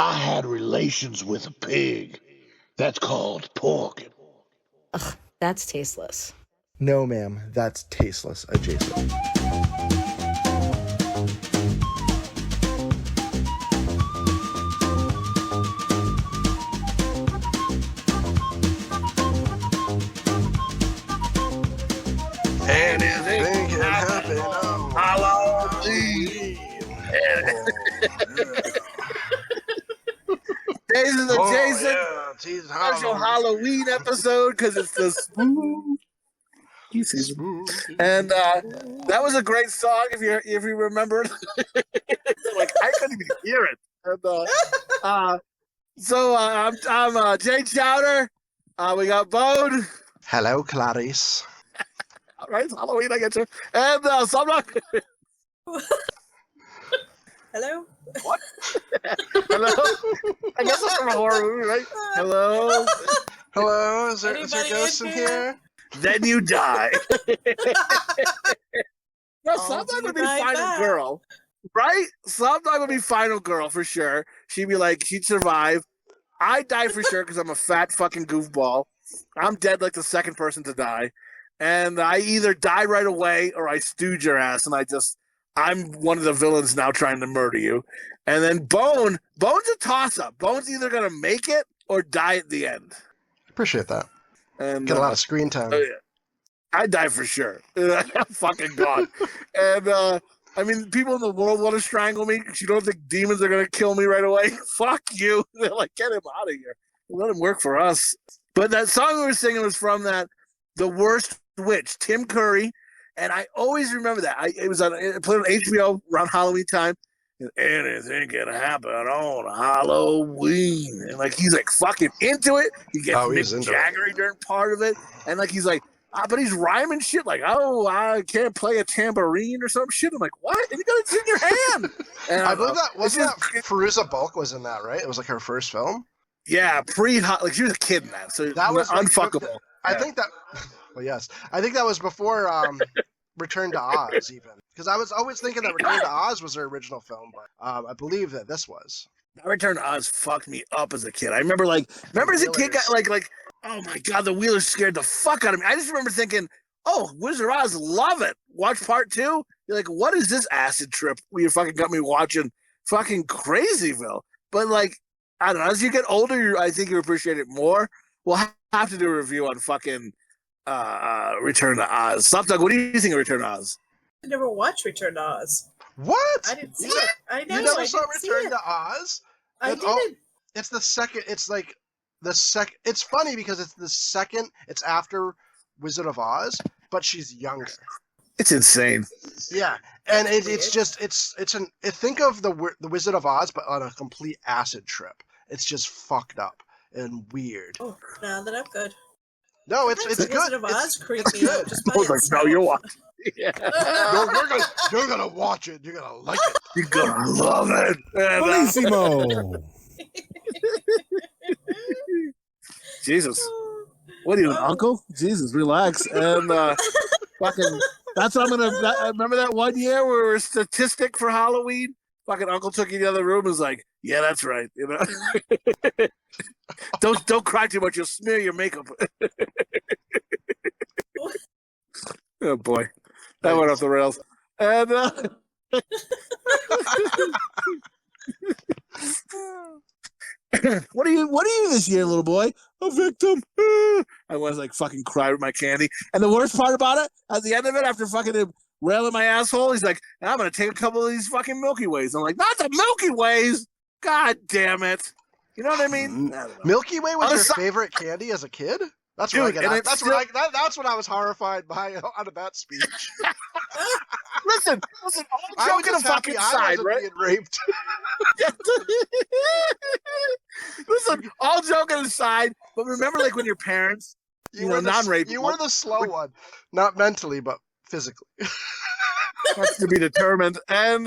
I had relations with a pig. That's called porking. Ugh, that's tasteless. No, ma'am, that's tasteless adjacent. Anything can happen on Halloween. This is a Jason special Halloween episode because it's the spooky season. And that was a great song if you remember. Like I couldn't even hear it. And, so I'm Jay Chowder. We got Bone. Hello, Clarice. All right, it's Halloween. I get you. And Slopdog. Hello? What? Hello? I guess that's from a horror movie, right? Hello? Hello, is there Anybody ghosts in in here? Then you die. No, I'll Slopdog be would be right final back. girl. Right? Slopdog would be final girl for sure. She'd be like, she'd survive. I'd die for sure because I'm a fat fucking goofball. I'm dead like the second person to die. And I either die right away or I stooge your ass and I'm one of the villains now trying to murder you. And then Bone's a toss-up. Bone's either going to make it or die at the end. Appreciate that. And Get a lot of screen time. oh, yeah. I die for sure. I'm fucking gone. And, I mean, people in the world want to strangle me because you don't think demons are going to kill me right away. Fuck you. They're like, get him out of here. Let him work for us. But that song we were singing was from The Worst Witch, Tim Curry. And I always remember that. It played on HBO around Halloween time. And anything can happen on Halloween. And like he's like fucking into it. He gets Mick Jagger during part of it. And like he's like, but he's rhyming shit like, oh, I can't play a tambourine or some shit. I'm like, what? And you got it in your hand. And I believe that wasn't Fairuza Balk was in that, right? It was like her first film. Yeah, like she was a kid in that, so that was unfuckable. I think that. Well, yes, I think that was before Return to Oz, even because I was always thinking that Return to Oz was her original film, but I believe that this was. That Return to Oz fucked me up as a kid. I remember as a kid, got like, oh my god, the Wheelers scared the fuck out of me. I just remember thinking, oh, Wizard of Oz, love it. Watch part 2. You're like, what is this acid trip? Where you fucking got me watching fucking Crazyville. But like, I don't know. As you get older, I think you appreciate it more. We'll have to do a review on fucking Return to Oz. Slopdog, what do you think of Return to Oz? I never watched Return to Oz. What? I didn't see it. I know. You never I saw didn't see Return it. to Oz? I didn't. It's the second. It's like the second. It's funny because it's the second. It's after Wizard of Oz, but she's younger. It's insane. Yeah, and it's just think of the Wizard of Oz, but on a complete acid trip. It's just fucked up and weird. Oh, now that I'm good. No, it's good. Wizard of Oz creeped me out just by I was like, itself. no, you're watching. Yeah. You're gonna watch it. You're gonna like it. You're gonna love it. And, Bellissimo. Jesus. What are you, an uncle? Jesus, relax. And fucking, that's what I'm gonna. Remember that one year where we were a statistic for Halloween? Fucking uncle took you to the other room and was like, "Yeah, that's right." You know, don't cry too much. You'll smear your makeup. Oh boy, that went off the rails. And what are you this year, little boy? A victim. I was like fucking cry with my candy. And the worst part about it, at the end of it, after fucking railing my asshole, he's like, I'm gonna take a couple of these fucking Milky Ways. I'm like, not the Milky Ways. God damn it. You know what I mean? Milky Way was your favorite candy as a kid? That's what that's what I was horrified by out of that speech. Listen, all joking aside, right? Being raped. Listen, all joking aside, but remember, like when your parents, non-rape, you were the slow one, not mentally, but physically. That's to be determined, and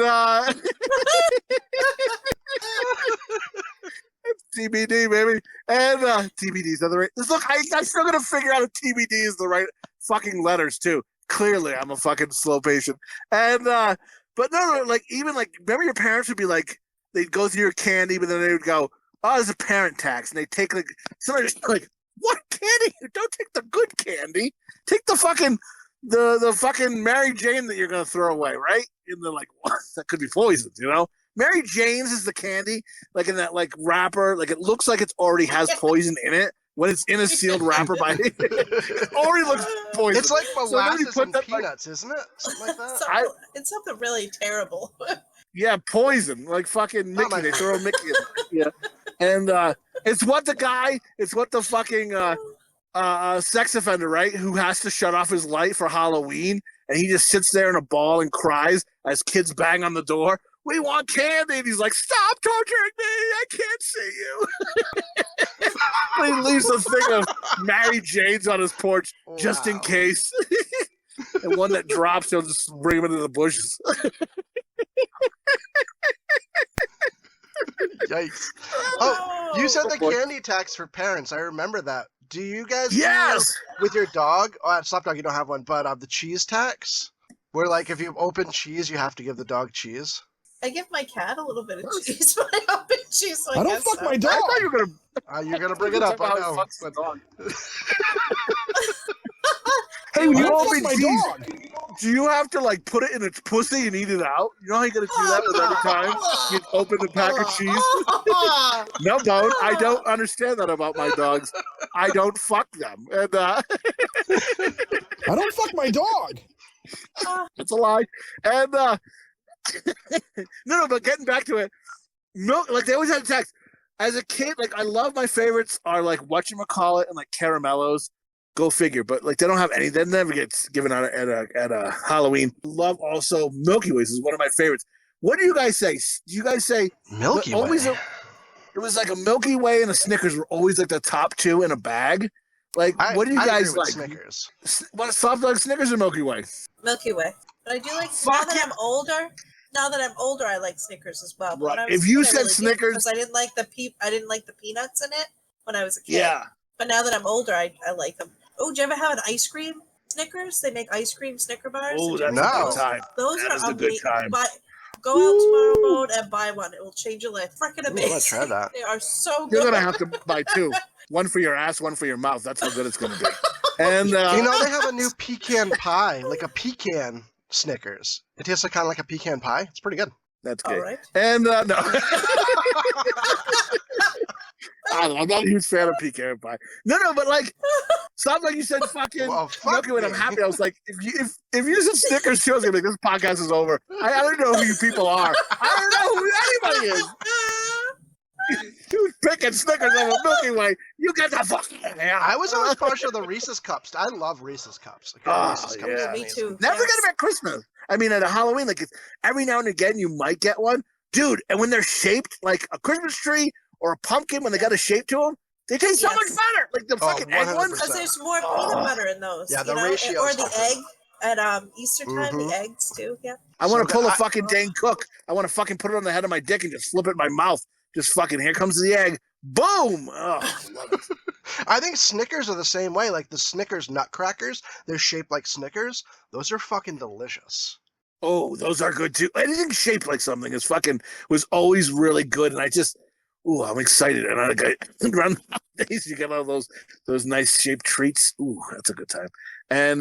TBD, baby, and TBD's are the right. Look, I'm still gonna figure out if TBD is the right fucking letters too. Clearly, I'm a fucking slow patient, and but no, like even like remember your parents would be like, they'd go through your candy, but then they would go, "Oh, there's a parent tax," and they take like somebody's like, "What candy? Don't take the good candy. Take the fucking the fucking Mary Jane that you're gonna throw away, right?" And they're like, "What? That could be poisoned, you know?" Mary Jane's is the candy, like in that like wrapper, like it looks like it already has poison in it when it's in a sealed wrapper by it already looks poison. It's like molasses and that, peanuts, isn't it? Something like that. It's something really terrible. Yeah, poison, like fucking Mickey. They throw Mickey in there. Yeah. And it's what the fucking sex offender, right? Who has to shut off his light for Halloween, and he just sits there in a ball and cries as kids bang on the door. "We want candy," and he's like, "Stop torturing me! I can't see you." He leaves a thing of Mary Jane's on his porch just in case, and one that drops, he'll just bring him into the bushes. Yikes! Oh, you said the candy tax for parents. I remember that. Do you guys do with your dog? Oh, at Slopdog you don't have one, but the cheese tax, where like if you open cheese, you have to give the dog cheese. I give my cat a little bit of cheese when I open cheese. So I don't fuck my dog. I thought you were gonna. You're gonna bring it up. I know. Fucks my dog. Hey, when I you don't open fuck my cheese, dog. do you have to like put it in its pussy and eat it out? You know how you gotta do that with every time you open the pack of cheese? No, don't. I don't understand that about my dogs. I don't fuck them. And I don't fuck my dog. that's a lie. And no, but getting back to it, milk, like they always had a text. As a kid, like I love my favorites are like whatchamacallit and like caramellos. Go figure, but like they don't have any. That never gets given out at a Halloween. Love also Milky Ways is one of my favorites. What do you guys say? Do you guys say Milky Way? It was like a Milky Way and a Snickers were always like the top two in a bag. Like, what do you guys like? Snickers. What Slopdog, Snickers or Milky Way? Milky Way. But I do like now that I'm older, I like Snickers as well. Right. If you said Snickers, because I didn't like the peanuts in it when I was a kid. Yeah. But now that I'm older, I like them. Oh, do you ever have an ice cream Snickers? They make ice cream Snicker bars. Oh, that's a good time. Those that are a good time. Go out tomorrow morning and buy one. It will change your life. Freaking amazing. Let's try that. They are so good. You're gonna have to buy two. One for your ass, one for your mouth. That's how good it's gonna be. And they have a new pecan pie, like a pecan Snickers. It tastes like kind of like a pecan pie. It's pretty good. That's good. Right. And no. I'm not a huge fan of pecan pie. No, but like, sounds like you said fucking Milky Way. I'm happy. I was like, if you said Snickers too, I was gonna be like, this podcast is over. I don't know who you people are. I don't know who anybody is. You picking Snickers over Milky Way. You get the fuck out of here. I was always partial to the Reese's Cups. I love Reese's Cups. Reese's Cups yeah. Me too. Never forget about Christmas. I mean, at a Halloween, like every now and again, you might get one, dude. And when they're shaped like a Christmas tree or a pumpkin, when they got a shape to them, they taste so much better. Like the fucking egg ones. Because there's more peanut butter in those. Yeah, the ratio. Or the egg at Easter time. The eggs too. Yeah. I want to pull a fucking Dane Cook. I want to fucking put it on the head of my dick and just flip it in my mouth. Just fucking, here comes the egg. Boom! Oh, I think Snickers are the same way. Like the Snickers Nutcrackers, they're shaped like Snickers. Those are fucking delicious. Oh, those are good too. Anything shaped like something was always really good. And I'm excited. And around nowadays, you get all those nice shaped treats. Ooh, that's a good time. And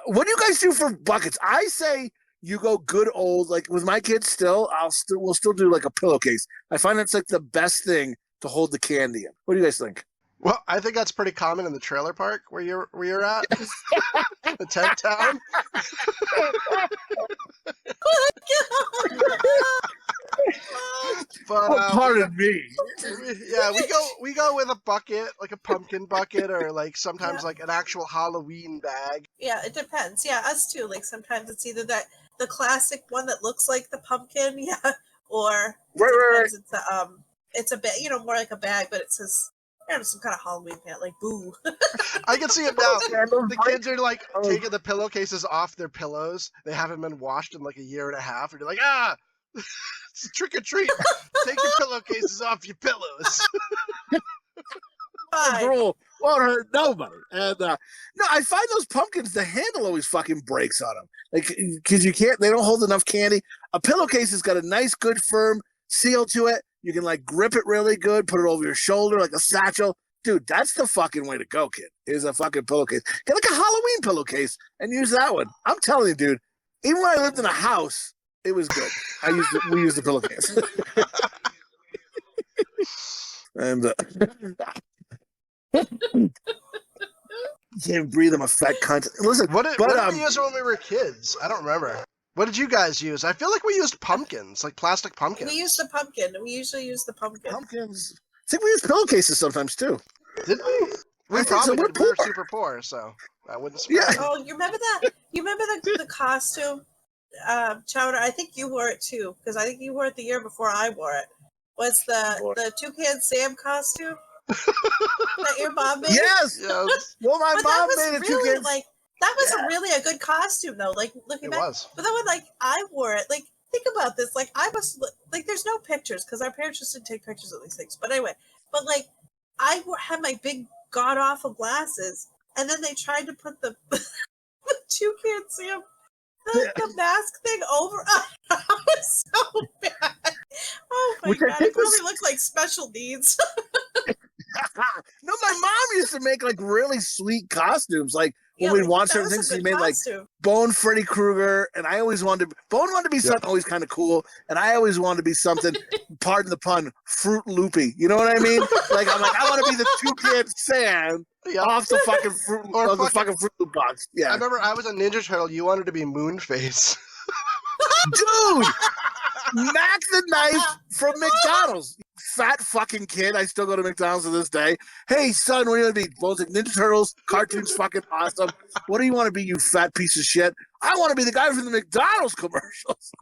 what do you guys do for buckets? I say you go good old, like with my kids we'll still do like a pillowcase. I find that's like the best thing to hold the candy in. What do you guys think? Well, I think that's pretty common in the trailer park where you're at. The tent town. But pardon me. Yeah, we go with a bucket, like a pumpkin bucket, or like sometimes like an actual Halloween bag. Yeah, it depends. Yeah, us too. Like sometimes it's either the classic one that looks like the pumpkin, or right. it's a bit, more like a bag, but it says some kind of Halloween pant, like boo. I can see it now. The kids are like taking the pillowcases off their pillows. They haven't been washed in like a year and a half, and you're like, it's a trick or treat. Take your pillowcases off your pillows. Rule won't hurt nobody. And no, I find those pumpkins, the handle always fucking breaks on them, like because they don't hold enough candy. A pillowcase has got a nice, good, firm, seal to it. You can like grip it really good, put it over your shoulder like a satchel. Dude, that's the fucking way to go, kid. Is a fucking pillowcase. Get like a Halloween pillowcase and use that one. I'm telling you, dude. Even when I lived in a house, it was good. We used the pillowcase. And can't breathe. I'm a fat cunt. Listen, what did we use when we were kids? I don't remember. What did you guys use? I feel like we used pumpkins, like plastic pumpkins. We used the pumpkin. We usually use the pumpkin. Pumpkins. I think we use pillowcases sometimes too. Did we? We probably did. We're super poor, so I wouldn't surprise. Oh, you remember that? You remember the costume, Chowder? I think you wore it too, because I think you wore it the year before I wore it. Was the Toucan Sam costume that your mom made? Yes. Well, my mom made a really, Toucan. That was really a good costume, though. Like looking back, but then when I wore it, think about this. I must there's no pictures because our parents just didn't take pictures of these things. But anyway, I had my big god awful glasses, and then they tried to put the Toucan Sam the mask thing over. It was so bad. Oh my god! It probably looked like special needs. No, my mom used to make really sweet costumes. When we'd watch certain things, she made Bone Freddy Krueger, and I always wanted to be something always kind of cool, and I always wanted to be something, pardon the pun, Fruit Loopy. You know what I mean? I want to be the Toucan Sam off the fucking Fruit Loop box. Yeah. I remember I was a Ninja Turtle. You wanted to be Moonface. Dude! Mac the Knife from McDonald's. Fat fucking kid. I still go to McDonald's to this day. Hey, son, what do you want to be? Both Ninja Turtles, cartoons fucking awesome. What do you want to be, you fat piece of shit? I want to be the guy from the McDonald's commercials.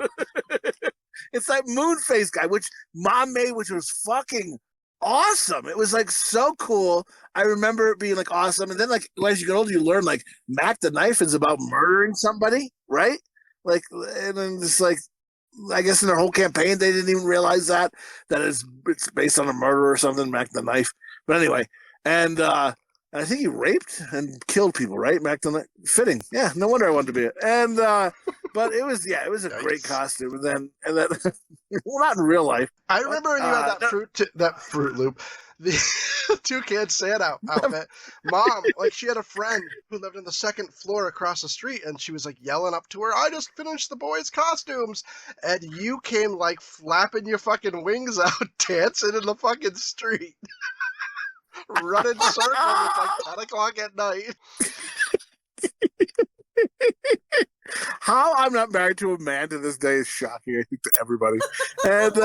It's that Moonface guy, which Mom made, which was fucking awesome. It was so cool. I remember it being awesome. And then as you get older, you learn Mac the Knife is about murdering somebody, right? And then it's I guess in their whole campaign, they didn't even realize that it's based on a murder or something, Mac the Knife. But anyway, and I think he raped and killed people, right? Mac the Knife. Fitting. Yeah, no wonder I wanted to be it. And, but it was a great costume. And then, well, not in real life. I remember when you had that Fruit Loop, the Toucan Santa outfit. Mom, she had a friend who lived on the second floor across the street, and she was yelling up to her, "I just finished the boys' costumes," and you came flapping your fucking wings out, dancing in the fucking street, running circles. It's 10 o'clock at night. How I'm not married to a man to this day is shocking, I think, to everybody. And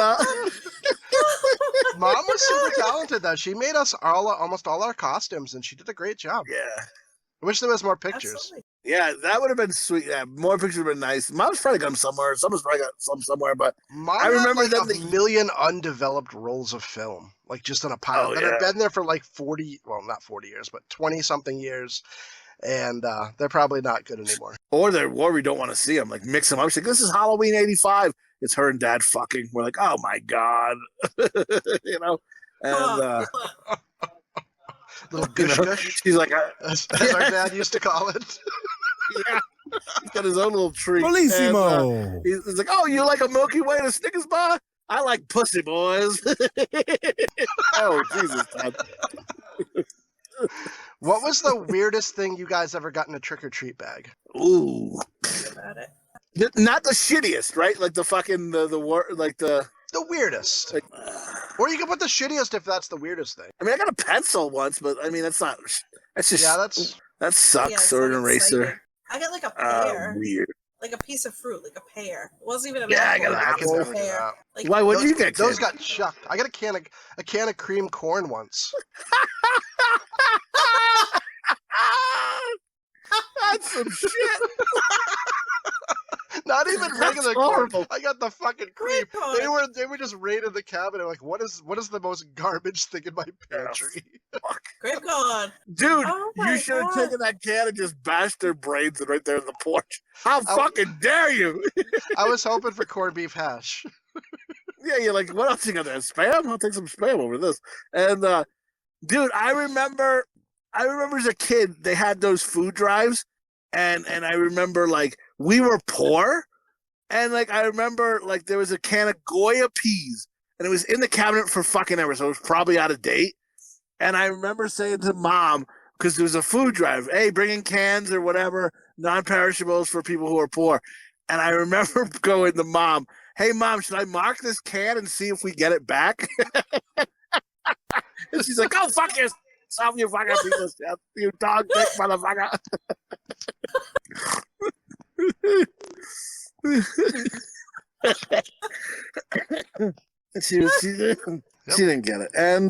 Mom was super talented, though. She made us almost all our costumes, and she did a great job. Yeah. I wish there was more pictures. Absolutely. Yeah, that would have been sweet. Yeah, more pictures would have been nice. Mom's probably got them somewhere. Someone's probably got some somewhere, but Mom I remember had them. a million undeveloped rolls of film, just on a pile that have been there for 40, well, not 40 years, but 20-something years. And they're probably not good anymore. Or we don't want to see them. Mix them up. She's this is Halloween '85. It's her and Dad fucking. We're oh my god, you know. And little gush gush. She's as our dad used to call it. Yeah, he's got his own little treat. Bellissimo. And, he's oh, you like a Milky Way and a Snickers bar? I like pussy, boys. Oh Jesus, Dad. What was the weirdest thing you guys ever got in a trick-or-treat bag? Ooh. About it. Not the shittiest, right? The fucking the weirdest. Or you can put the shittiest if that's the weirdest thing. I mean, I got a pencil once, but I mean that's just that sucks. Yeah, or an eraser. Exciting. I got a pear. Weird. A piece of fruit, a pear. It wasn't even a I got an apple. pear. Why would you get those? Got chucked. I got a can of cream corn once. That's some shit. Not even regular corn. I got the fucking cream. Corn. They were just raiding the cabinet. What is the most garbage thing in my pantry? Grape corn. Dude, you should have taken that can and just bashed their brains in right there on the porch. How fucking dare you? I was hoping for corned beef hash. Yeah, you're what else you got there? Spam? I'll take some spam over this. And dude, I remember as a kid they had those food drives, and I remember we were poor, and I remember there was a can of Goya peas and it was in the cabinet for fucking ever, so it was probably out of date. And I remember saying to Mom, because there was a food drive, hey, bring in cans or whatever, non-perishables for people who are poor. And I remember going to Mom, hey, Mom, should I mark this can and see if we get it back? And she's like, oh, fuck yourself, you fucking piece of shit, you dog dick motherfucker. She didn't get it. And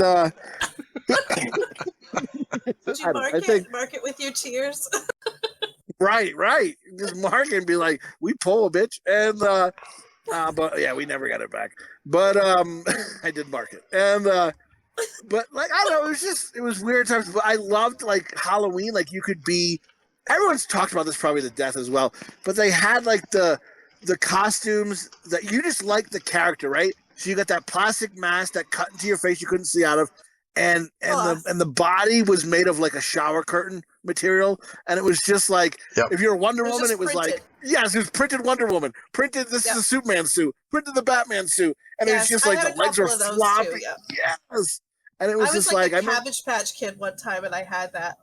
did you mark it with your tears? Right. Just mark it and be like, we pull a bitch. And but yeah, we never got it back. But I did mark it. And but like I don't know, it was weird times. But I loved like Halloween, like you could be everyone's talked about this probably to death as well, but they had like the costumes that you just like the character, right? So you got that plastic mask that cut into your face you couldn't see out of, and the body was made of like a shower curtain material, and it was just like if you're a Wonder Woman, it was printed. Like it was printed Wonder Woman, printed this is a Superman suit, printed the Batman suit, and it was just like the legs were floppy. Yes, and it was just like a Cabbage Patch Kid one time, and I had that.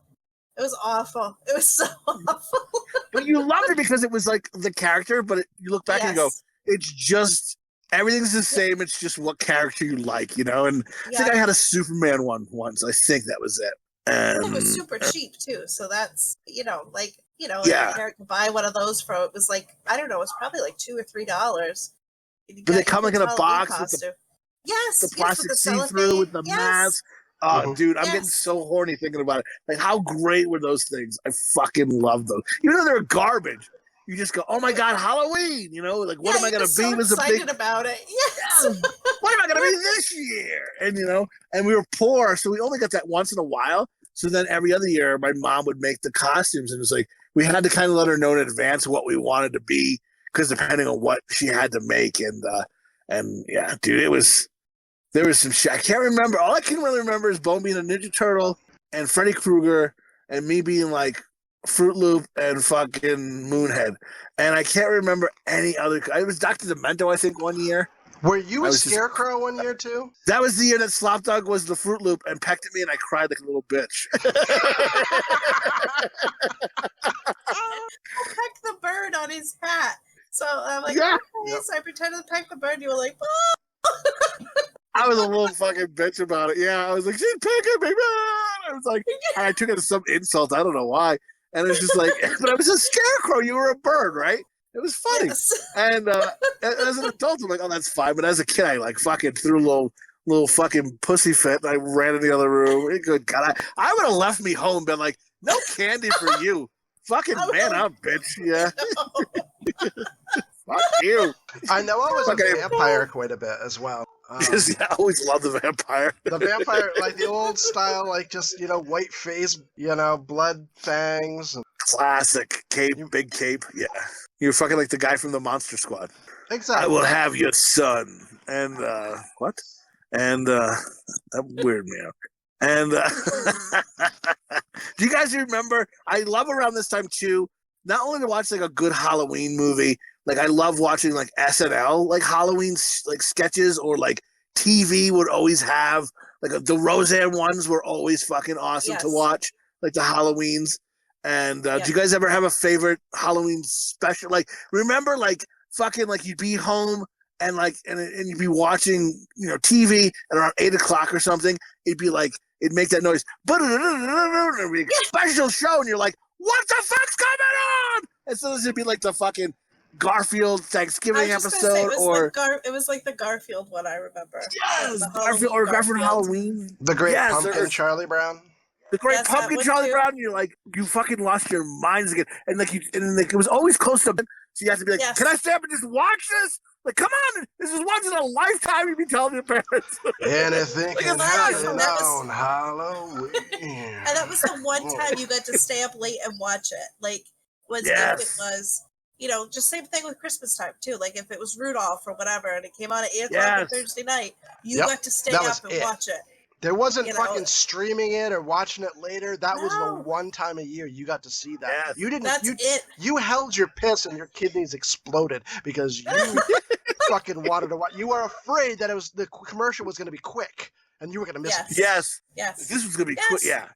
It was awful. It was so awful. But you loved it because it was like the character, but you look back and you go, it's just, everything's the same. It's just what character you like, you know? And I think I had a Superman one once. I think that was it. And it was super cheap too. So that's, to buy one of those for, it was like, I don't know, it was probably like $2 or $3. But they come like in a box with the plastic with the see-through with the mask. Oh, dude, I'm getting so horny thinking about it. Like, how great were those things? I fucking love those. Even though they're garbage, you just go, oh my God, Halloween! You know, like, what am I going to be? Was excited about it. Yes. What am I going to be this year? And, and we were poor, so we only got that once in a while. So then every other year, my mom would make the costumes, and it was like, we had to kind of let her know in advance what we wanted to be, because depending on what she had to make. And yeah, dude, there was some shit. I can't remember. All I can really remember is Bone being a Ninja Turtle and Freddy Krueger and me being like Fruit Loop and fucking Moonhead. And I can't remember any other. I was Dr. Demento, I think, one year. Were you a Scarecrow one year too? That was the year that Slopdog was the Fruit Loop and pecked at me and I cried like a little bitch. Peck the bird on his hat. So I'm like, so I pretended to peck the bird and you were like, oh. I was a little fucking bitch about it. Yeah, I was like, she's picking me. I was like, I took it as some insult. I don't know why. And it's just like, but I was a scarecrow. You were a bird, right? It was funny. Yes. And as an adult, I'm like, oh, that's fine. But as a kid, I like fucking threw a little fucking pussy fit. And I ran in the other room. Good God, I would have left me home, been like, no candy for you. Fucking man up, bitch. Yeah. Fuck you. I know I was a vampire quite a bit as well. I always loved the vampire. The vampire, like the old style, like just, white face, blood fangs. Classic cape, big cape. Yeah. You're fucking like the guy from the Monster Squad. Exactly. I will have your son. And, what? And, that weirded me out. And, do you guys remember? I love around this time, too, not only to watch, like, a good Halloween movie, like, I love watching, like, SNL, like, Halloween, like, sketches, or, like, TV would always have, like, the Roseanne ones were always fucking awesome to watch, like, the Halloweens. And do you guys ever have a favorite Halloween special? Like, remember, like, fucking, like, you'd be home, and, like, and you'd be watching, TV, and around 8 o'clock or something, it'd be, like, it'd make that noise, it'd be a special show, and you're like, what the fuck's going on? And so it'd be, like, the fucking Garfield Thanksgiving episode, it was like the Garfield one. I remember. Yes, Garfield Halloween. The Great Pumpkin, Charlie Brown. The Great Pumpkin, Charlie Brown. You're like, you fucking lost your minds again, and like it was always close to. So you have to be like, can I stay up and just watch this? Like, come on, this is once in a lifetime. You'd be telling your parents. Anything can happen on Halloween. And that was the one time you got to stay up late and watch it. Like, if it was. Just same thing with Christmas time, too. Like, if it was Rudolph or whatever, and it came on at 8 o'clock on Thursday night, you got to stay up and watch it. There wasn't fucking streaming it or watching it later. That was the one time a year you got to see that. Yes. You didn't. You held your piss and your kidneys exploded because you fucking wanted to watch. You were afraid that the commercial was going to be quick, and you were going to miss it. Yes. Yes. This was going to be quick. Yeah.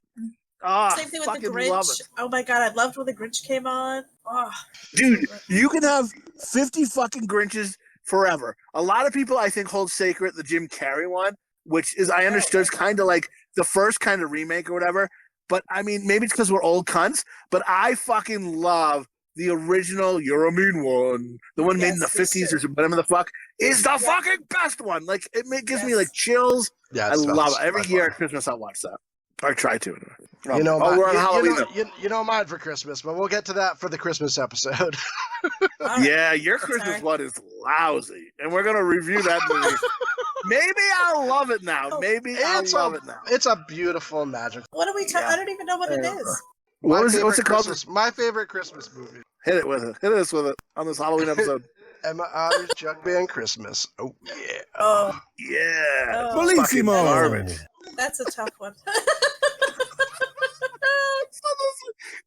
Same thing with the Grinch. Oh my god, I loved when the Grinch came on. Oh, dude, you can have 50 fucking Grinches forever. A lot of people, I think, hold sacred the Jim Carrey one, which is, I understood, is kind of like the first kind of remake or whatever. But I mean, maybe it's because we're old cunts, but I fucking love the original You're a Mean One. The one made in the 50s or whatever the fuck is the fucking best one. Like, it gives me like chills. Yeah, I love it. Every year at Christmas, I'll watch that. Or try to. You know, we're on Halloween. You know mine for Christmas, but we'll get to that for the Christmas episode. Yeah, your Christmas one is lousy, and we're gonna review that movie. Maybe I'll love it now. Maybe I'll love it now. It's a beautiful magic. What are we talking? I don't even know what it is. What's it called? My favorite Christmas movie. Hit it with it. Hit us with it on this Halloween episode. Emma Otter's Jug Band Christmas. Oh yeah. Oh yeah. Bellissimo. That's a tough one.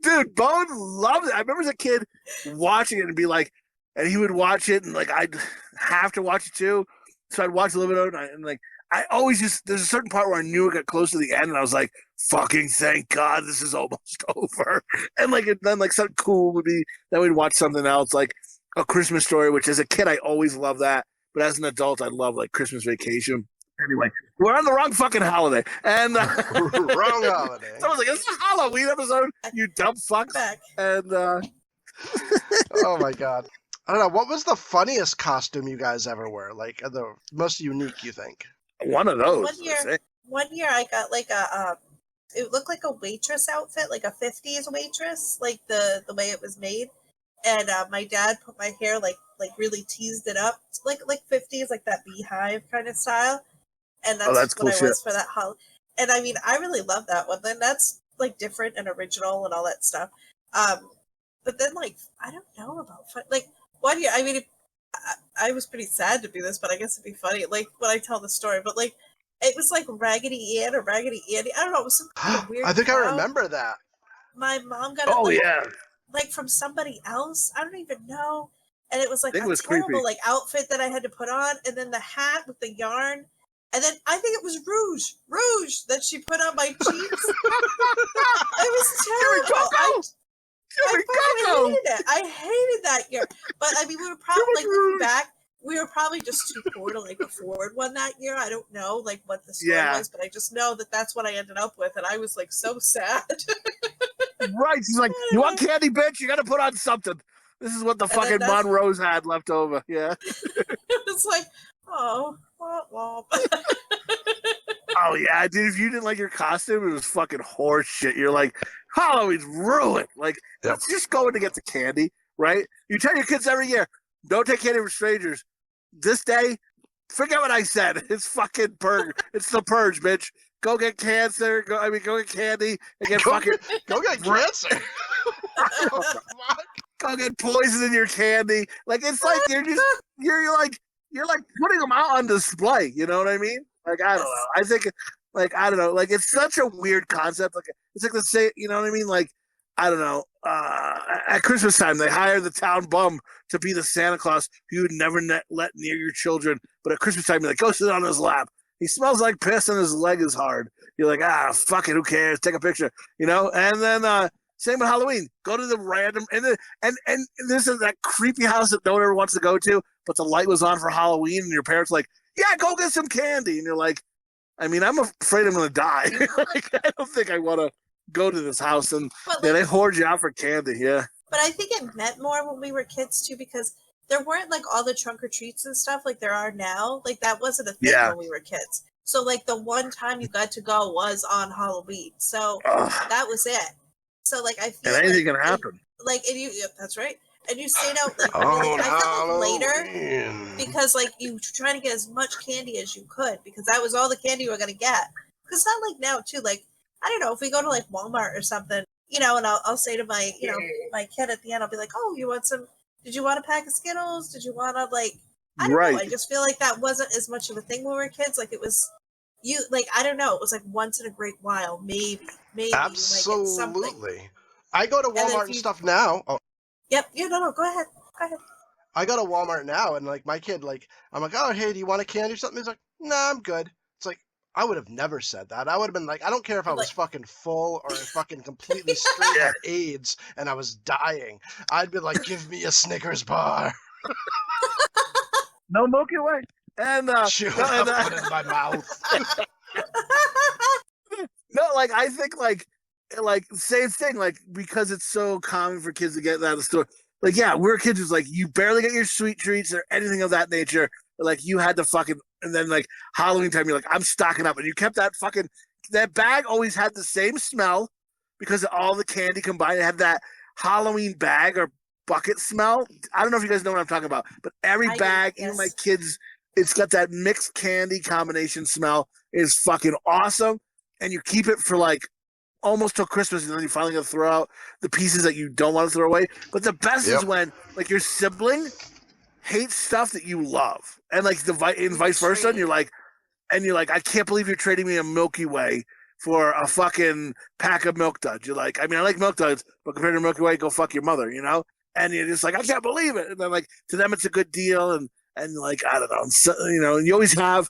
Dude, Bone loved it. I remember as a kid watching it and be like, and he would watch it and like I'd have to watch it too. So I'd watch a little bit of it and like I always there's a certain part where I knew it got close to the end and I was like, fucking thank God this is almost over. And like then like something cool would be that we'd watch something else like A Christmas Story, which as a kid I always loved that. But as an adult I love like Christmas Vacation. Anyway, we're on the wrong fucking holiday. And wrong holiday. So I was like, it's a Halloween episode, you dumb fucks. And oh my god. I don't know, what was the funniest costume you guys ever wore? Like the most unique, you think? One of those. One year I got like it looked like a waitress outfit, like a 50s waitress, like the way it was made. And my dad put my hair like really teased it up, like 50s, like that beehive kind of style. And that's cool what shit. I was for that holiday. And I mean, I really love that one. Then that's like different and original and all that stuff. But then like I don't know about like 1 year. I mean, I was pretty sad to do this, but I guess it'd be funny like when I tell the story. But like it was like Raggedy Ann or Raggedy Andy. I don't know. It was some kind of weird. I think I remember that. My mom got it. Yeah. Like from somebody else. I don't even know. And it was like a was terrible creepy. like outfit that I had to put on, and then the hat with the yarn. And then I think it was rouge that she put on my cheeks. It was terrible. I hated it. I hated that year. But I mean, we were probably like looking back, we were probably just too poor to like afford one that year. I don't know like what the story was, but I just know that that's what I ended up with, and I was like so sad. Right? She's like, "You want candy, bitch? You got to put on something." This is what the fucking Monroes had left over. Yeah. It's like, oh. Oh yeah, dude! If you didn't like your costume, it was fucking horse shit. You're like, Halloween's ruined. Like, let's just go in to get the candy, right? You tell your kids every year, don't take candy from strangers. This day, forget what I said. It's fucking purge. It's the purge, bitch. Go get cancer. Go get candy and get go get cancer. Go get poison in your candy. Like it's like you're like putting them out on display. You know what I mean? Like, I don't know. I think, like, I don't know. Like, it's such a weird concept. Like, it's like the same, you know what I mean? Like, I don't know. At Christmas time, they hire the town bum to be the Santa Claus who you would never let near your children. But at Christmas time, you're like, go sit on his lap. He smells like piss and his leg is hard. You're like, fuck it. Who cares? Take a picture, you know? And then, same with Halloween. Go to the random and this is that creepy house that no one ever wants to go to, but the light was on for Halloween, and your parents are like, yeah, go get some candy, and you're like, I mean, I'm afraid I'm gonna die. Like, I don't think I want to go to this house, and they hoard you out for candy. Yeah. But I think it meant more when we were kids too, because there weren't like all the trunk or treats and stuff like there are now. Like that wasn't a thing when we were kids. So like the one time you got to go was on Halloween. So that was it. So like I feel and anything can happen. That's right. And you stayed out like really, I felt like later because like you trying to get as much candy as you could because that was all the candy you were gonna get. Because it's not like now too. Like I don't know if we go to like Walmart or something, you know, and I'll say to my my kid at the end, I'll be like, oh, you want some? Did you want a pack of Skittles? Did you want to like? I don't know. I just feel like that wasn't as much of a thing when we were kids. Like it was. I don't know. It was like once in a great while, maybe. Absolutely. I go to Walmart and stuff now. Oh. Yep. Yeah. No. Go ahead. I go to Walmart now, and like my kid, like I'm like, oh hey, do you want a candy or something? He's like, nah, I'm good. It's like I would have never said that. I would have been like, I don't care if I was fucking full or fucking completely straight had AIDS and I was dying. I'd be like, give me a Snickers bar. No Milky Way. And put it in my mouth. No, like I think like same thing, like because it's so common for kids to get that out of the store. Like, yeah, we're kids who's like you barely get your sweet treats or anything of that nature. Like you had to fucking, and then like Halloween time, you're like, I'm stocking up, and you kept that bag always had the same smell because of all the candy combined. It had that Halloween bag or bucket smell. I don't know if you guys know what I'm talking about, but every bag, even my kids, it's got that mixed candy combination smell. Is fucking awesome, and you keep it for like almost till Christmas, and then you finally gotta throw out the pieces that you don't want to throw away. But the best is when like your sibling hates stuff that you love, and like and vice versa, and you're like, I can't believe you're trading me a Milky Way for a fucking pack of Milk Duds. You're like, I mean, I like Milk Duds, but compared to Milky Way, go fuck your mother, you know? And you're just like, I can't believe it. And then like to them, it's a good deal, and like I don't know, so, you know, and you always have.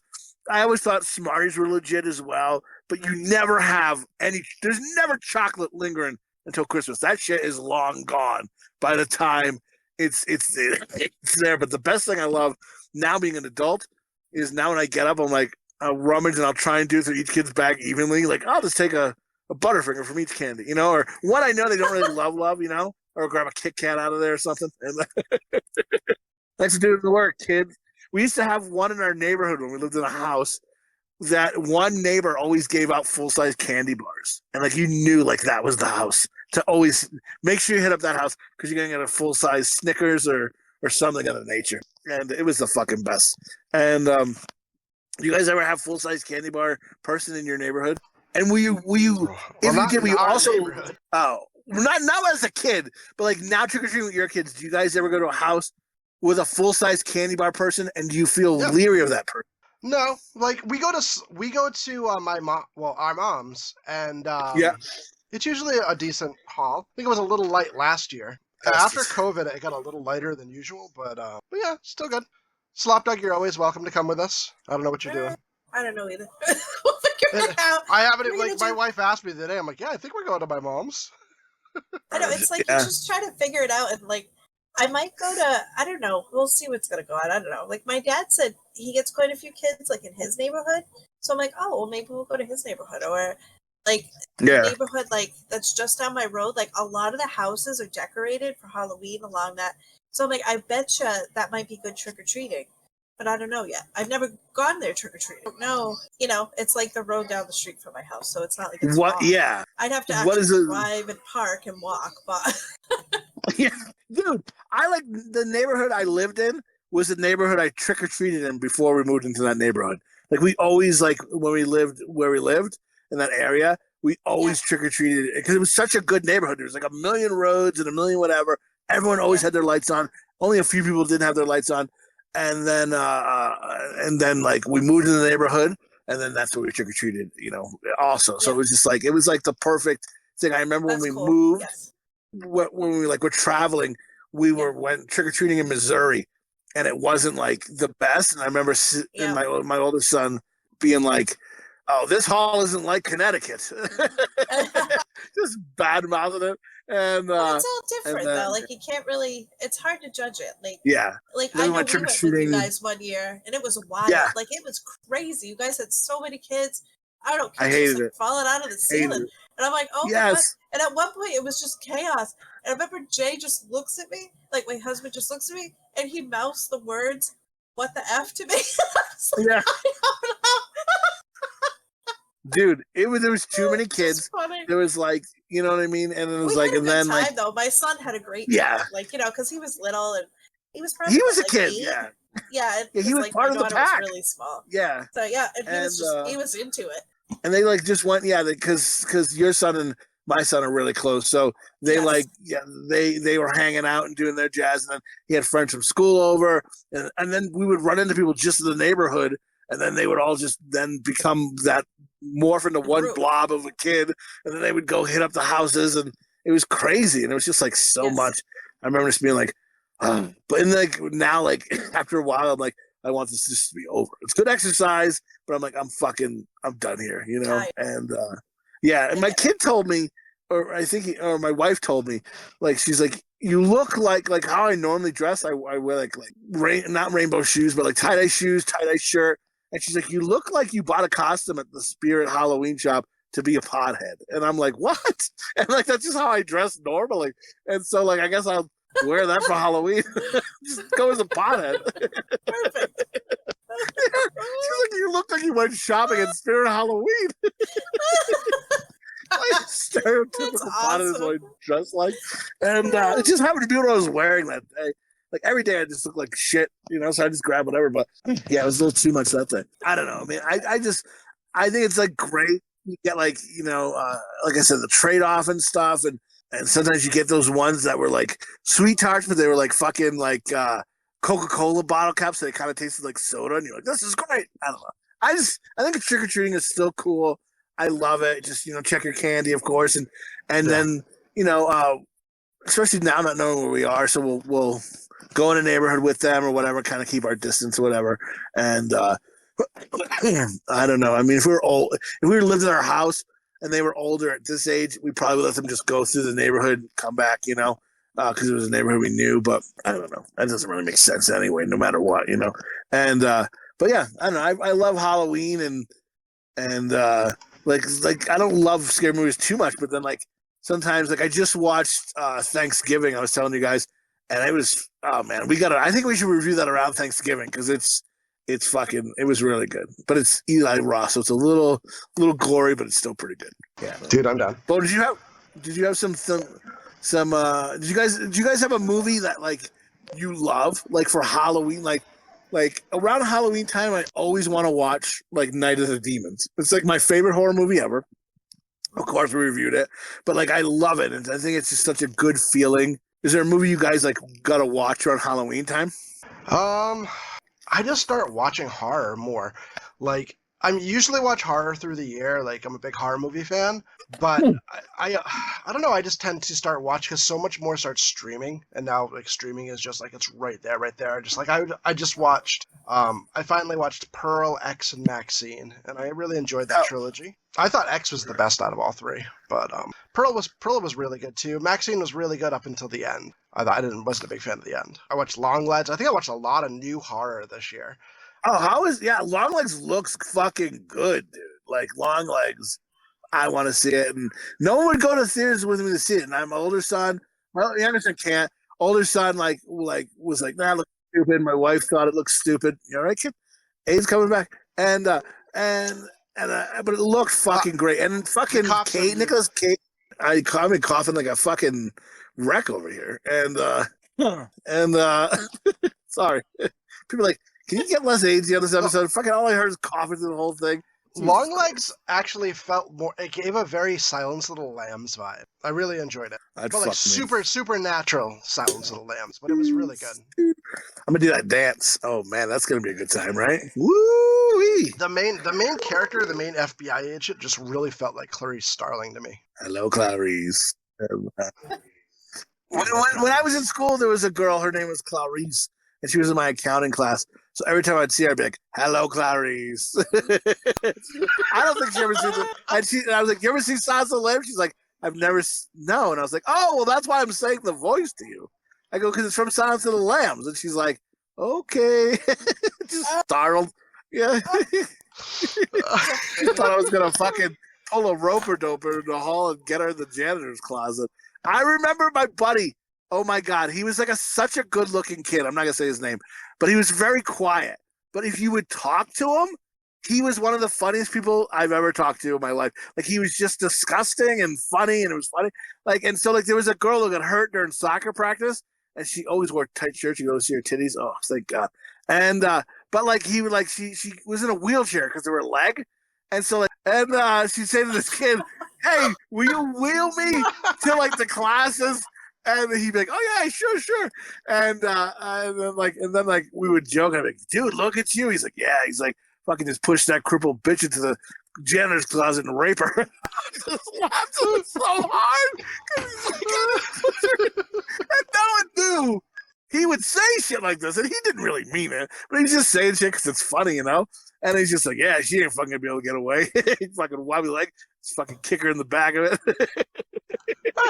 I always thought Smarties were legit as well, but you never have any. There's never chocolate lingering until Christmas. That shit is long gone by the time it's there. But the best thing I love now being an adult is now when I get up, I'm like, I'll rummage and I'll try and do through each kid's bag evenly. Like, I'll just take a Butterfinger from each candy, you know, or one I know they don't really love, you know, or grab a Kit Kat out of there or something. And thanks for doing the work, kids. We used to have one in our neighborhood when we lived in a house. That one neighbor always gave out full-size candy bars, and like you knew, like that was the house to always make sure you hit up that house because you're gonna get a full-size Snickers or something of the nature. And it was the fucking best. And you guys ever have full-size candy bar person in your neighborhood? And were you if you did, were you also not as a kid, but like now trick or treating with your kids? Do you guys ever go to a house with a full-size candy bar person, and do you feel leery of that person? No, like we go to my mom, our mom's, and it's usually a decent haul. I think it was a little light last year. After COVID, it got a little lighter than usual, but yeah, still good. Slopdog, you're always welcome to come with us. I don't know what you're doing. I don't know either. We'll figure it out. I haven't. Like my wife asked me today. I'm like, yeah, I think we're going to my mom's. I know it's like you just try to figure it out, and like. I might go to, I don't know, we'll see what's going to go on. I don't know. Like my dad said he gets quite a few kids like in his neighborhood. So I'm like, oh, well maybe we'll go to his neighborhood or like the neighborhood like that's just down my road. Like a lot of the houses are decorated for Halloween along that. So I'm like, I betcha that might be good trick-or-treating. But I don't know yet. I've never gone there trick-or-treating. No, you know, it's like the road down the street from my house. So it's not like it's what? long. Yeah. I'd have to actually drive and park and walk, but... Yeah, dude, I like the neighborhood I lived in was the neighborhood I trick or treated in before we moved into that neighborhood. Like we always like when we lived where we lived in that area, we always trick or treated because it was such a good neighborhood. There was like a million roads and a million whatever. Everyone always had their lights on. Only a few people didn't have their lights on, and then like we moved into the neighborhood, and then that's where we trick or treated. You know, also. So it was just like the perfect thing. I remember when we moved. Yes. When we were traveling, we went trick or treating in Missouri, and it wasn't like the best. And I remember my oldest son being like, "Oh, this hall isn't like Connecticut," just bad mouthing it. And it's all different though. Like you can't really. It's hard to judge it. Like like I know we went with you guys one year, and it was wild. Yeah. Like it was crazy. You guys had so many kids. I don't know. Kids I hated just, like, falling out of the ceiling. And I'm like, oh my God. And at one point it was just chaos. And I remember Jay just looks at me, like my husband just looks at me, and he mouths the words, "What the F" to me. Like, yeah. Dude, there was too many kids. There was like, you know what I mean? And it was like, and then time, though. My son had a great time. Like, you know, because he was little and he was probably he was a like kid, 8. Yeah, he was like, part of the pack. Was really small. Yeah. So yeah, and he was just he was into it. And they like just went, because your son and my son are really close, so they they were hanging out and doing their jazz, and then he had friends from school over, and then we would run into people just in the neighborhood, and then they would all just then become that morph into one blob of a kid, and then they would go hit up the houses, and it was crazy, and it was just like so much. I remember just being like, But in like now, like after a while, I'm like, I want this just to be over. It's good exercise, but I'm like, I'm done here, you know. And yeah, and my kid told me, or I think, or my wife told me, like she's like, you look like how I normally dress. I wear like not rainbow shoes, but like tie dye shoes, tie dye shirt. And she's like, you look like you bought a costume at the Spirit Halloween shop to be a pothead. And I'm like, what? And like that's just how I dress normally. And so like I guess I'll wear that for Halloween. Just go as a pothead. Perfect. She's like, you look like you went shopping at Spirit Halloween. Like stereotypical pothead is what I dress like. And it just happened to be what I was wearing that day. Like every day I just look like shit, you know, so I just grab whatever. But yeah, it was a little too much that day. I don't know. I mean, I think it's like great. You get like, you know, like I said, the trade off and stuff. And sometimes you get those ones that were like sweet tarts, but they were like fucking like Coca-Cola bottle caps. So they kind of tasted like soda. And you're like, this is great. I don't know. I think trick-or-treating is still cool. I love it. Just, you know, check your candy, of course. And then, you know, especially now not knowing where we are. So we'll go in a neighborhood with them or whatever, kind of keep our distance or whatever. And I don't know. I mean, if we lived in our house and they were older at this age, we probably would let them just go through the neighborhood and come back, you know, because it was a neighborhood we knew. But I don't know. That doesn't really make sense anyway, no matter what, you know. And but yeah, I don't know. I love Halloween and like I don't love scary movies too much, but then like sometimes like I just watched Thanksgiving. I was telling you guys, and it was man, I think we should review that around Thanksgiving because it was really good. But it's Eli Roth, so it's a little gory, but it's still pretty good. Yeah, dude, I'm down. Bo, did you have some did you guys have a movie that like you love like for Halloween, like around Halloween time, I always want to watch like Night of the Demons. It's like my favorite horror movie ever. Of course, we reviewed it, but like I love it, and I think it's just such a good feeling. Is there a movie you guys like gotta watch around Halloween time? I just start watching horror more. Like I usually watch horror through the year. Like I'm a big horror movie fan, but I don't know. I just tend to start watching because so much more starts streaming, and now like streaming is just like it's right there. Just like I just watched. I finally watched Pearl, X, and Maxine, and I really enjoyed that trilogy. I thought X was the best out of all three, but Pearl was really good too. Maxine was really good up until the end. I wasn't a big fan of the end. I watched Longlegs. I think I watched a lot of new horror this year. Oh, Longlegs looks fucking good, dude. Like Longlegs, I want to see it, and no one would go to theaters with me to see it. And I'm older son. Well, younger son can't. Older son was like, nah, it looks stupid. My wife thought it looked stupid. You know, right, kid? Abe's coming back, and but it looked fucking great. And fucking Nicolas Cage. I've been coughing like a fucking wreck over here, and sorry, people are like. Can you get less AIDS on this episode? Fucking all I heard is coughing through the whole thing. Longlegs actually felt more. It gave a very Silence of the Lambs vibe. I really enjoyed it. It felt like supernatural Silence of the Lambs, but it was really good. I'm gonna do that dance. Oh man, that's gonna be a good time, right? Woo-wee! The main character, the main FBI agent, just really felt like Clarice Starling to me. Hello, Clarice. When I was in school, there was a girl. Her name was Clarice. And she was in my accounting class. So every time I'd see her, I'd be like, hello, Clarice. I don't think she ever seen it. And I was like, you ever seen Silence of the Lambs? She's like, I've never, no. And I was like, oh, well, that's why I'm saying the voice to you. I go, because it's from Silence of the Lambs. And she's like, okay. Just startled. Yeah. She thought I was going to fucking pull a roper-doper in the hall and get her in the janitor's closet. I remember my buddy. Oh my God, he was like such a good-looking kid. I'm not gonna say his name, but he was very quiet. But if you would talk to him, he was one of the funniest people I've ever talked to in my life. Like he was just disgusting and funny, and it was funny. Like and so like there was a girl who got hurt during soccer practice, and she always wore tight shirts. You go to see her titties. Oh, thank God. And but like he would like she was in a wheelchair because of her leg, and so like and she'd say to this kid, "Hey, will you wheel me to like the classes?" And he'd be like, "Oh yeah, sure." And then we would joke. I'd be like, "Dude, look at you." He's like, "Yeah." He's like, "Fucking just push that crippled bitch into the janitor's closet and rape her." I just laughed so hard because he's like, and no one knew. he would say shit like this, and he didn't really mean it, but he's just saying shit because it's funny, you know. And he's just like, yeah, she ain't fucking gonna be able to get away. He fucking wobbly leg, just fucking kick her in the back of it. Wow.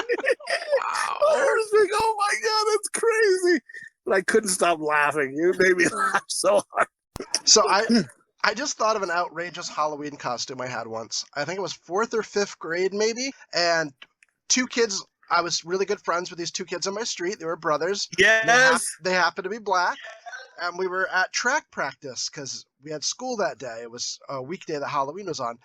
I was like, oh my god, that's crazy. But I couldn't stop laughing. You made me laugh so hard. So I just thought of an outrageous Halloween costume I had once. I think it was 4th or 5th grade, maybe. And 2 kids, I was really good friends with these 2 kids on my street. They were brothers. Yes. They happened to be black. And we were at track practice because we had school that day. It was a weekday that Halloween was on.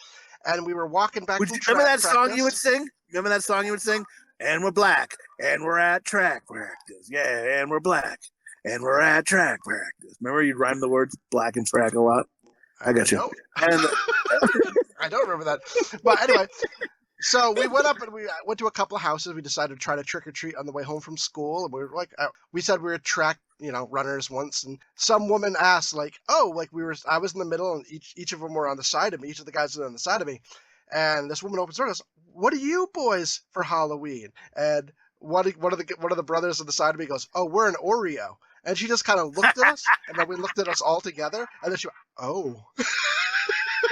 And we were walking back from track remember that practice. song you would sing? Remember that song you would sing? And we're black, and we're at track practice. Yeah, and we're black, and we're at track practice. Remember you'd rhyme the words black and track a lot? I got you. And, I don't remember that. But anyway, so we went up and we went to a couple of houses. We decided to try to trick or treat on the way home from school. And we were like, we said we were track, runners once. And some woman asked, like, oh, like I was in the middle, and each of them were on the side of me. Each of the guys were on the side of me. And this woman opens the door and goes, what are you boys for Halloween? And one of the brothers on the side of me goes, oh, we're an Oreo. And she just kind of looked at us, and then we looked at us all together, and then she went, oh.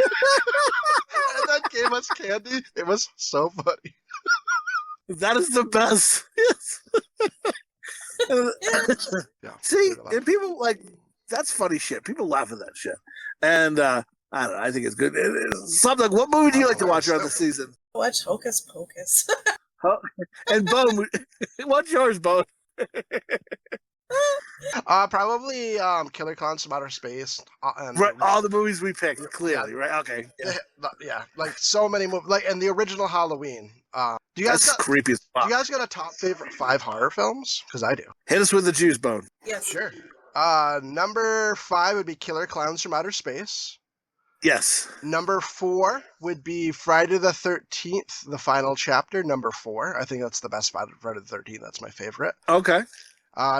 And then gave us candy. It was so funny. That is the best. Yes. Yeah, see, and people like, that's funny shit. People laugh at that shit. And I don't know, I think it's good. Something like, what movie do you like to watch around the season? Watch Hocus Pocus. And Bone, what's yours, Bone? Probably Killer Clowns from Outer Space. And Right, all the movies we picked, clearly, right? Okay. Yeah, like so many movies. Like, and the original Halloween. Do you guys That's creepy as fuck. Do you guys got a top favorite 5 horror films? Because I do. Hit us with the juice, Bone. Yes. Sure. Number 5 would be Killer Clowns from Outer Space. Yes. Number 4 would be Friday the 13th, the final chapter. Number 4. I think that's the best Friday the 13th. That's my favorite. Okay.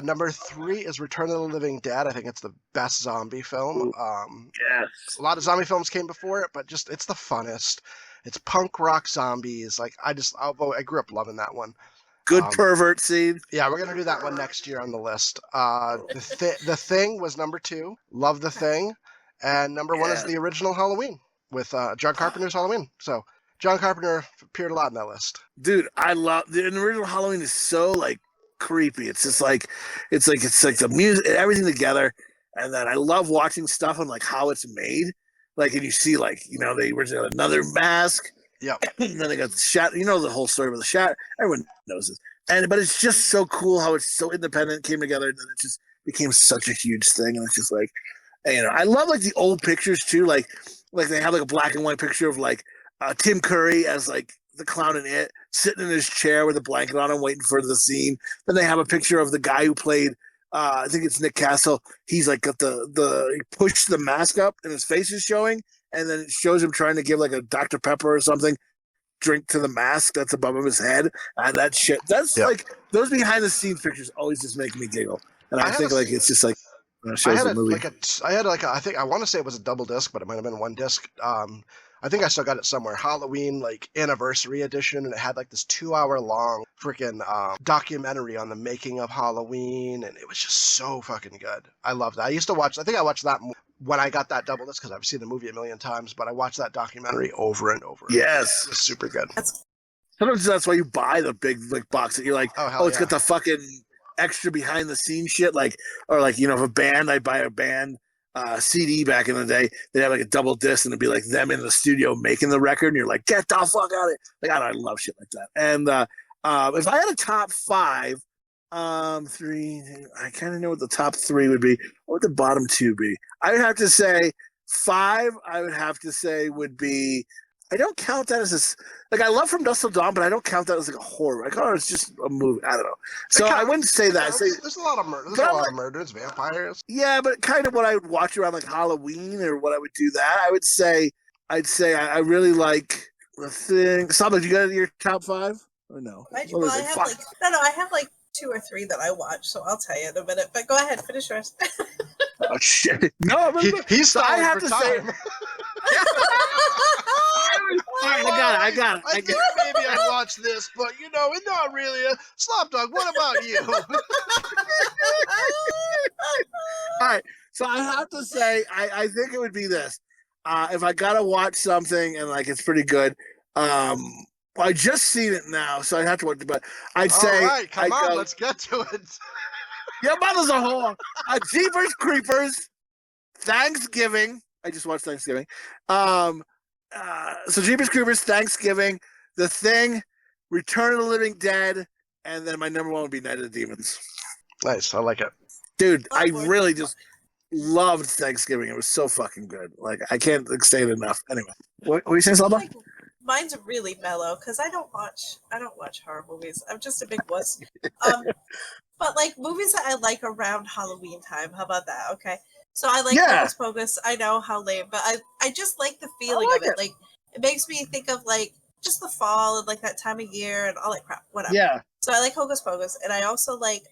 Number 3 is Return of the Living Dead. I think it's the best zombie film. Yes. A lot of zombie films came before it, but just it's the funnest. It's punk rock zombies. Like I grew up loving that one. Good pervert scene. Yeah, we're gonna do that one next year on the list. The Thing was number 2. Love The Thing. And number 1 is the original Halloween with John Carpenter's Halloween. So John Carpenter appeared a lot in that list. Dude, I love the original Halloween is so like creepy. It's just like it's like the music, everything together, and then I love watching stuff on like how it's made. Like, and you see like they originally had another mask. Yep. And then they got the shadow. The whole story with the shadow. Everyone knows this. But it's just so cool how it's so independent, came together, and then it just became such a huge thing. And it's just like, I love like the old pictures too. Like they have like a black and white picture of like Tim Curry as like the clown in It, sitting in his chair with a blanket on him, waiting for the scene. Then they have a picture of the guy who played, I think it's Nick Castle. He's like got he pushed the mask up and his face is showing, and then it shows him trying to give like a Dr. Pepper or something drink to the mask that's above his head. And that shit, that's like, those behind the scenes pictures always just make me giggle. And I think like it's just like, shows the movie. I think I want to say it was a double disc, but it might have been 1 disc. I think I still got it somewhere. Halloween like anniversary edition, and it had like this 2-hour long freaking documentary on the making of Halloween, and it was just so fucking good. I loved it. I used to watch. I think I watched that when I got that double disc because I've seen the movie a million times, but I watched that documentary over and over. Yes, it was super good. Sometimes that's why you buy the big like box that you're like, it's got the fucking extra behind the scenes shit, like, or like if a band, I buy a band CD back in the day, they'd have like a double disc and it'd be like them in the studio making the record, and you're like, get the fuck out of it. Like I love shit like that. And if I had a top 5, 3, I kind of know what the top 3 would be. What would the bottom 2 be? I would have to say 5. I would have to say would be. I don't count that as like I love From Dusk Till Dawn, but I don't count that as like a horror. I call it just a movie. I don't know. So I wouldn't say that. There's a lot of murder. There's a lot of murders, vampires. Yeah, but kind of what I would watch around like Halloween or what I would do that. I'd say I really like The Thing. Slopdog, you got your top 5 or no? I have like 2 or 3 that I watch, so I'll tell you in a minute. But go ahead, finish yours. Oh shit! No, he's stalling for time. I got it. I think maybe I watched this, but not really. Slopdog, what about you? All right, so I have to say, I think it would be this. If I gotta watch something and like it's pretty good, I just seen it now, so I'd have to watch it. But I'd say, all right, come on, let's get to it. Your mother's a whore. Jeepers Creepers, Thanksgiving. I just watched Thanksgiving. So Jeepers Creepers, Thanksgiving, The Thing, Return of the Living Dead, and then my number one would be Night of the Demons. Nice, I like it. Dude, I really just loved Thanksgiving. It was so fucking good. Like, I can't say it enough. Anyway, what were you saying, Slopdog? Mine's really mellow because I don't watch horror movies. I'm just a big wuss. But like movies that I like around Halloween time. How about that? Okay. So I like Hocus Pocus. I know how lame, but I just like the feeling of it. Like it makes me think of like just the fall and like that time of year and all that crap. Whatever. Yeah. So I like Hocus Pocus, and I also like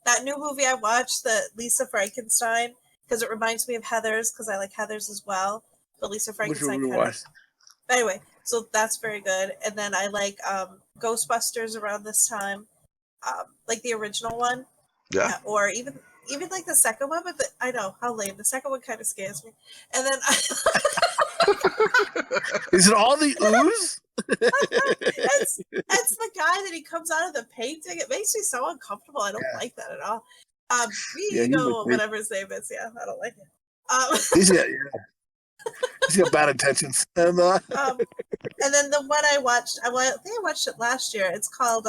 that new movie I watched, the Lisa Frankenstein, because it reminds me of Heathers, because I like Heathers as well. But Lisa Frankenstein kind of. Anyway, so that's very good. And then I like Ghostbusters around this time, like the original one. Yeah. Or even like the second one, but I know how lame. The second one kind of scares me. And then Is it all the ooze? it's the guy that he comes out of the painting. It makes me so uncomfortable. I don't like that at all. Whatever his name is. Yeah, I don't like it. He's got bad intentions. And then the one I watched, I think I watched it last year. It's called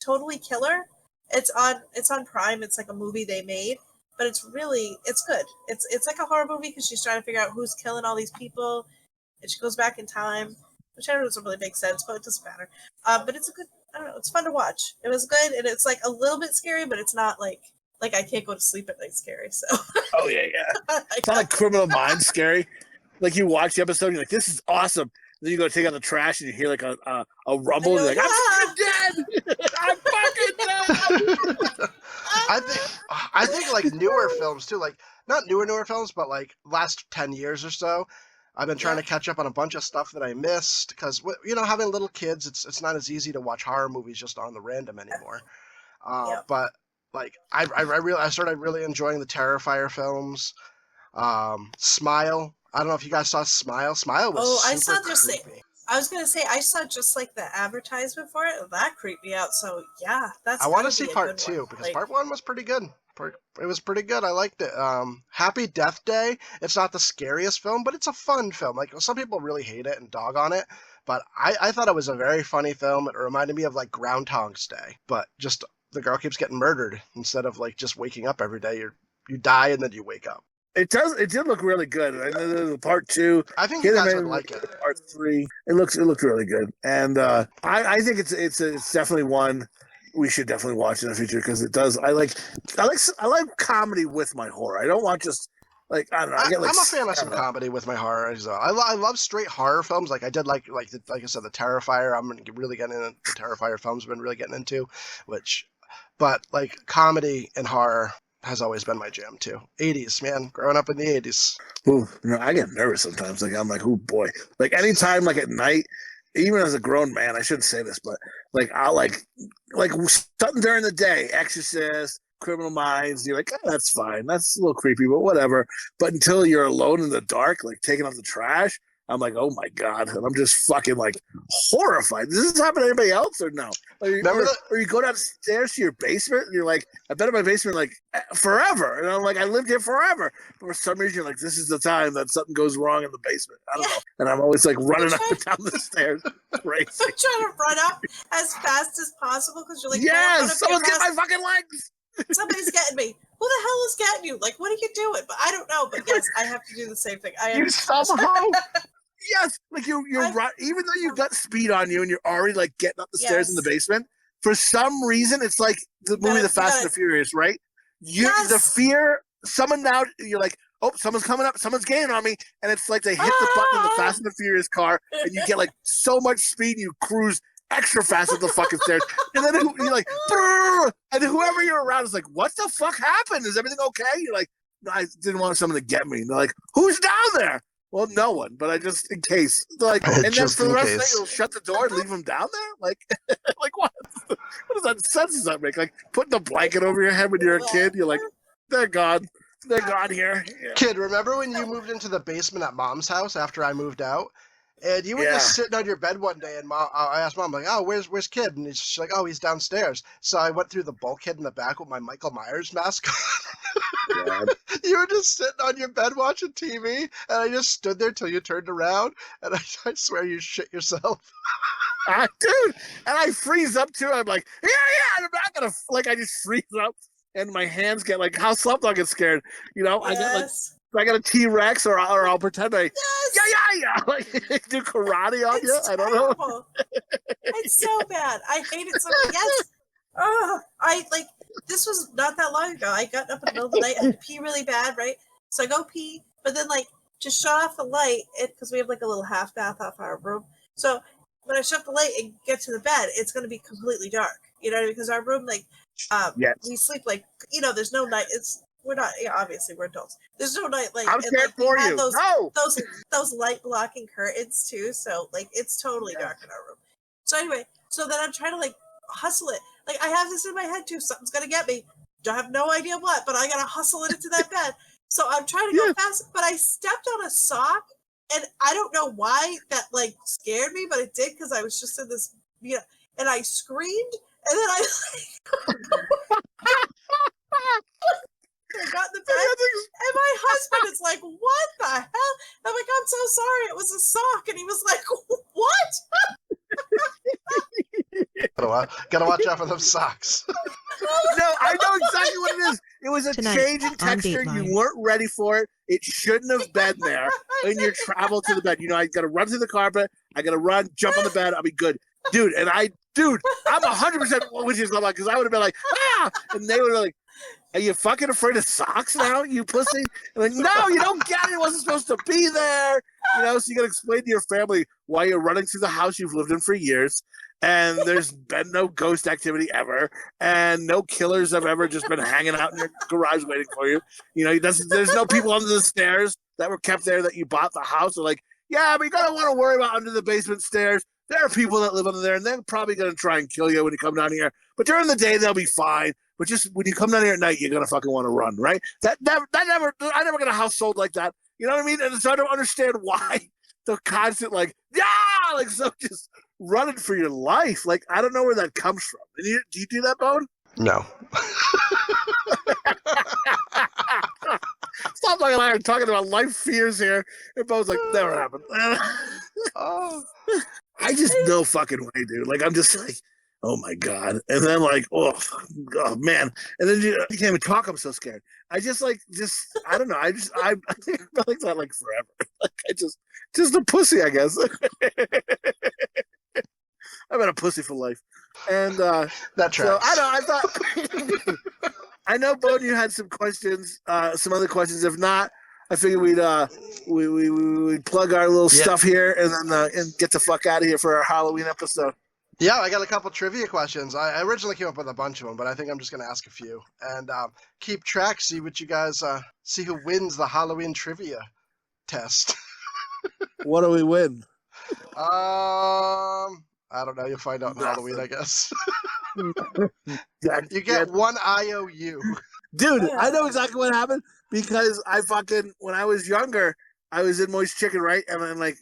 Totally Killer. It's on Prime. It's like a movie they made, but it's good. It's like a horror movie because she's trying to figure out who's killing all these people, and she goes back in time, which I know doesn't really make sense, but it doesn't matter. But it's a good. I don't know. It's fun to watch. It was good, and it's like a little bit scary, but it's not like I can't go to sleep at night scary. So. Oh yeah. It's not like Criminal Minds scary. Like you watch the episode, and you're like, "This is awesome." Then you go take out the trash, and you hear like a rumble, and you're like, "I'm fucking dead! I'm fucking dead!" I think like newer films too, like not newer films, but like last 10 years or so. I've been trying to catch up on a bunch of stuff that I missed because having little kids, it's not as easy to watch horror movies just on the random anymore. But like I started really enjoying the Terrifier films. Smile. I don't know if you guys saw Smile. Smile was creepy. I was gonna say I saw just like the advertisement for it. That creeped me out. So yeah, I want to see part 2 because part 1 was pretty good. It was pretty good. I liked it. Happy Death Day. It's not the scariest film, but it's a fun film. Like some people really hate it and dog on it, but I thought it was a very funny film. It reminded me of like Groundhog's Day, but just the girl keeps getting murdered instead of like just waking up every day. You die and then you wake up. It did look really good. I know there's a part 2. I think you guys would like it. Part 3. It looked really good, and I think it's definitely one we should definitely watch in the future because it does. I like comedy with my horror. I don't want just like I don't know. I'm a fan of some comedy with my horror as well. I love straight horror films. Like I did like I said, the Terrifier. I'm really getting into the Terrifier films. I've been really getting into, but like comedy and horror has always been my jam too. 80s, man. Growing up in the 80s. Ooh, I get nervous sometimes. Like I'm like, oh boy. Like anytime, like at night, even as a grown man, I shouldn't say this, but like I'll like something during the day, Exorcist, Criminal Minds. You're like, that's fine. That's a little creepy, but whatever. But until you're alone in the dark, like taking out the trash, I'm like, oh my God. And I'm just fucking like horrified. Does this happen to anybody else or no? Or you go downstairs to your basement and you're like, I've been in my basement like forever. And I'm like, I lived here forever. But for some reason, you're like, this is the time that something goes wrong in the basement. I don't know. And I'm always like running up and down the stairs. Crazy. I'm trying to run up as fast as possible because you're like, yes, someone's getting my fucking legs. Somebody's getting me. Who the hell is getting you? Like, what are you doing? But I don't know. But yes, I have to do the same thing. You somehow. Yes, like you're right. Even though you got speed on you and you're already like getting up the stairs in the basement, for some reason it's like the movie The Fast and the Furious, right? The fear. Someone now you're like, oh, someone's coming up, someone's gaining on me, and it's like they hit the button in the Fast and the Furious car, and you get like so much speed, you cruise extra fast up the fucking stairs, and then you're like, brrr, and whoever you're around is like, what the fuck happened? Is everything okay? You're like, no, I didn't want someone to get me. And they're like, who's down there? Well, no one, but I just in case. Like, and then Just for the in rest of the case. day, you'll shut the door and leave them down there. Like, like what? What does that sense does that make? Like putting a blanket over your head when you're a kid. You're like, they're gone. They're gone here. Yeah. Kid, remember when you moved into the basement at Mom's house after I moved out? And you were just sitting on your bed one day, and I asked Mom, like, "Oh, where's Kid?" And she's like, "Oh, he's downstairs." So I went through the bulkhead in the back with my Michael Myers mask on. You were just sitting on your bed watching TV, and I just stood there till you turned around, and I swear you shit yourself. Dude, and I freeze up too. I'm like, yeah, and I'm not gonna like. I just freeze up, and my hands get like how Slopdog gets scared. You know, Yes. I got a T-Rex, or I'll pretend I like do karate on you. I don't know. It's so bad. I hate it so much. Yes. Oh, this was not that long ago. I got up in the middle of the night. I had to pee really bad, right? So I go pee, but then like to shut off the light, because we have like a little half bath off our room. So when I shut the light and get to the bed, it's going to be completely dark. You know, because our room, like, we sleep like, there's no night. We're not. Yeah, obviously we're adults. There's no night light. I'm scared for you. Those light blocking curtains too. So like it's totally dark in our room. So anyway, so then I'm trying to like hustle it. Like I have this in my head too. Something's gonna get me. Don't have no idea what, but I gotta hustle it into that bed. So I'm trying to go fast, but I stepped on a sock, and I don't know why that like scared me, but it did because I was just in this, and I screamed, and then I got in the bed, and my husband is like, "What the hell?" I'm like, "I'm so sorry, it was a sock," and he was like, "What?" Gotta watch out for those socks. No, I know exactly what it is. It was a change in texture. You weren't ready for it. It shouldn't have been there in your travel to the bed. I got to run through the carpet. I got to run, jump on the bed. I'll be good. Dude, I'm 100% with you, because I would have been like, ah! And they would have been like, are you fucking afraid of socks now, you pussy? I'm like, no, you don't get it. It wasn't supposed to be there. So you got to explain to your family why you're running through the house you've lived in for years. And there's been no ghost activity ever, and no killers have ever just been hanging out in your garage waiting for you. There's no people under the stairs that were kept there that you bought the house. They're like, yeah, but you don't want to worry about under the basement stairs. There are people that live under there, and they're probably going to try and kill you when you come down here. But during the day, they'll be fine. But just when you come down here at night, you're going to fucking want to run, right? I never got a house sold like that. You know what I mean? And so I don't understand why the constant so just running for your life. Like, I don't know where that comes from. Do you do that, Bone? No. Stop like I are talking about life fears here. And Bone's like, never happened. I just no fucking way, dude. Like, I'm just like, oh my God. And then like, oh man. And then you can't even talk. I'm so scared. I I don't know. I think about like that like forever. Like I just a pussy, I guess. I've been a pussy for life. And that tracks. So I thought I know, Bone, you had some questions, some other questions. If not, I figured we'd plug our little stuff here and then and get the fuck out of here for our Halloween episode. Yeah, I got a couple trivia questions. I originally came up with a bunch of them, but I think I'm just going to ask a few and keep track. See what you guys see who wins the Halloween trivia test. What do we win? I don't know. You'll find out on Halloween, I guess. You get one IOU. Dude, I know exactly what happened because when I was younger, I was in Moist Chicken, right? And then I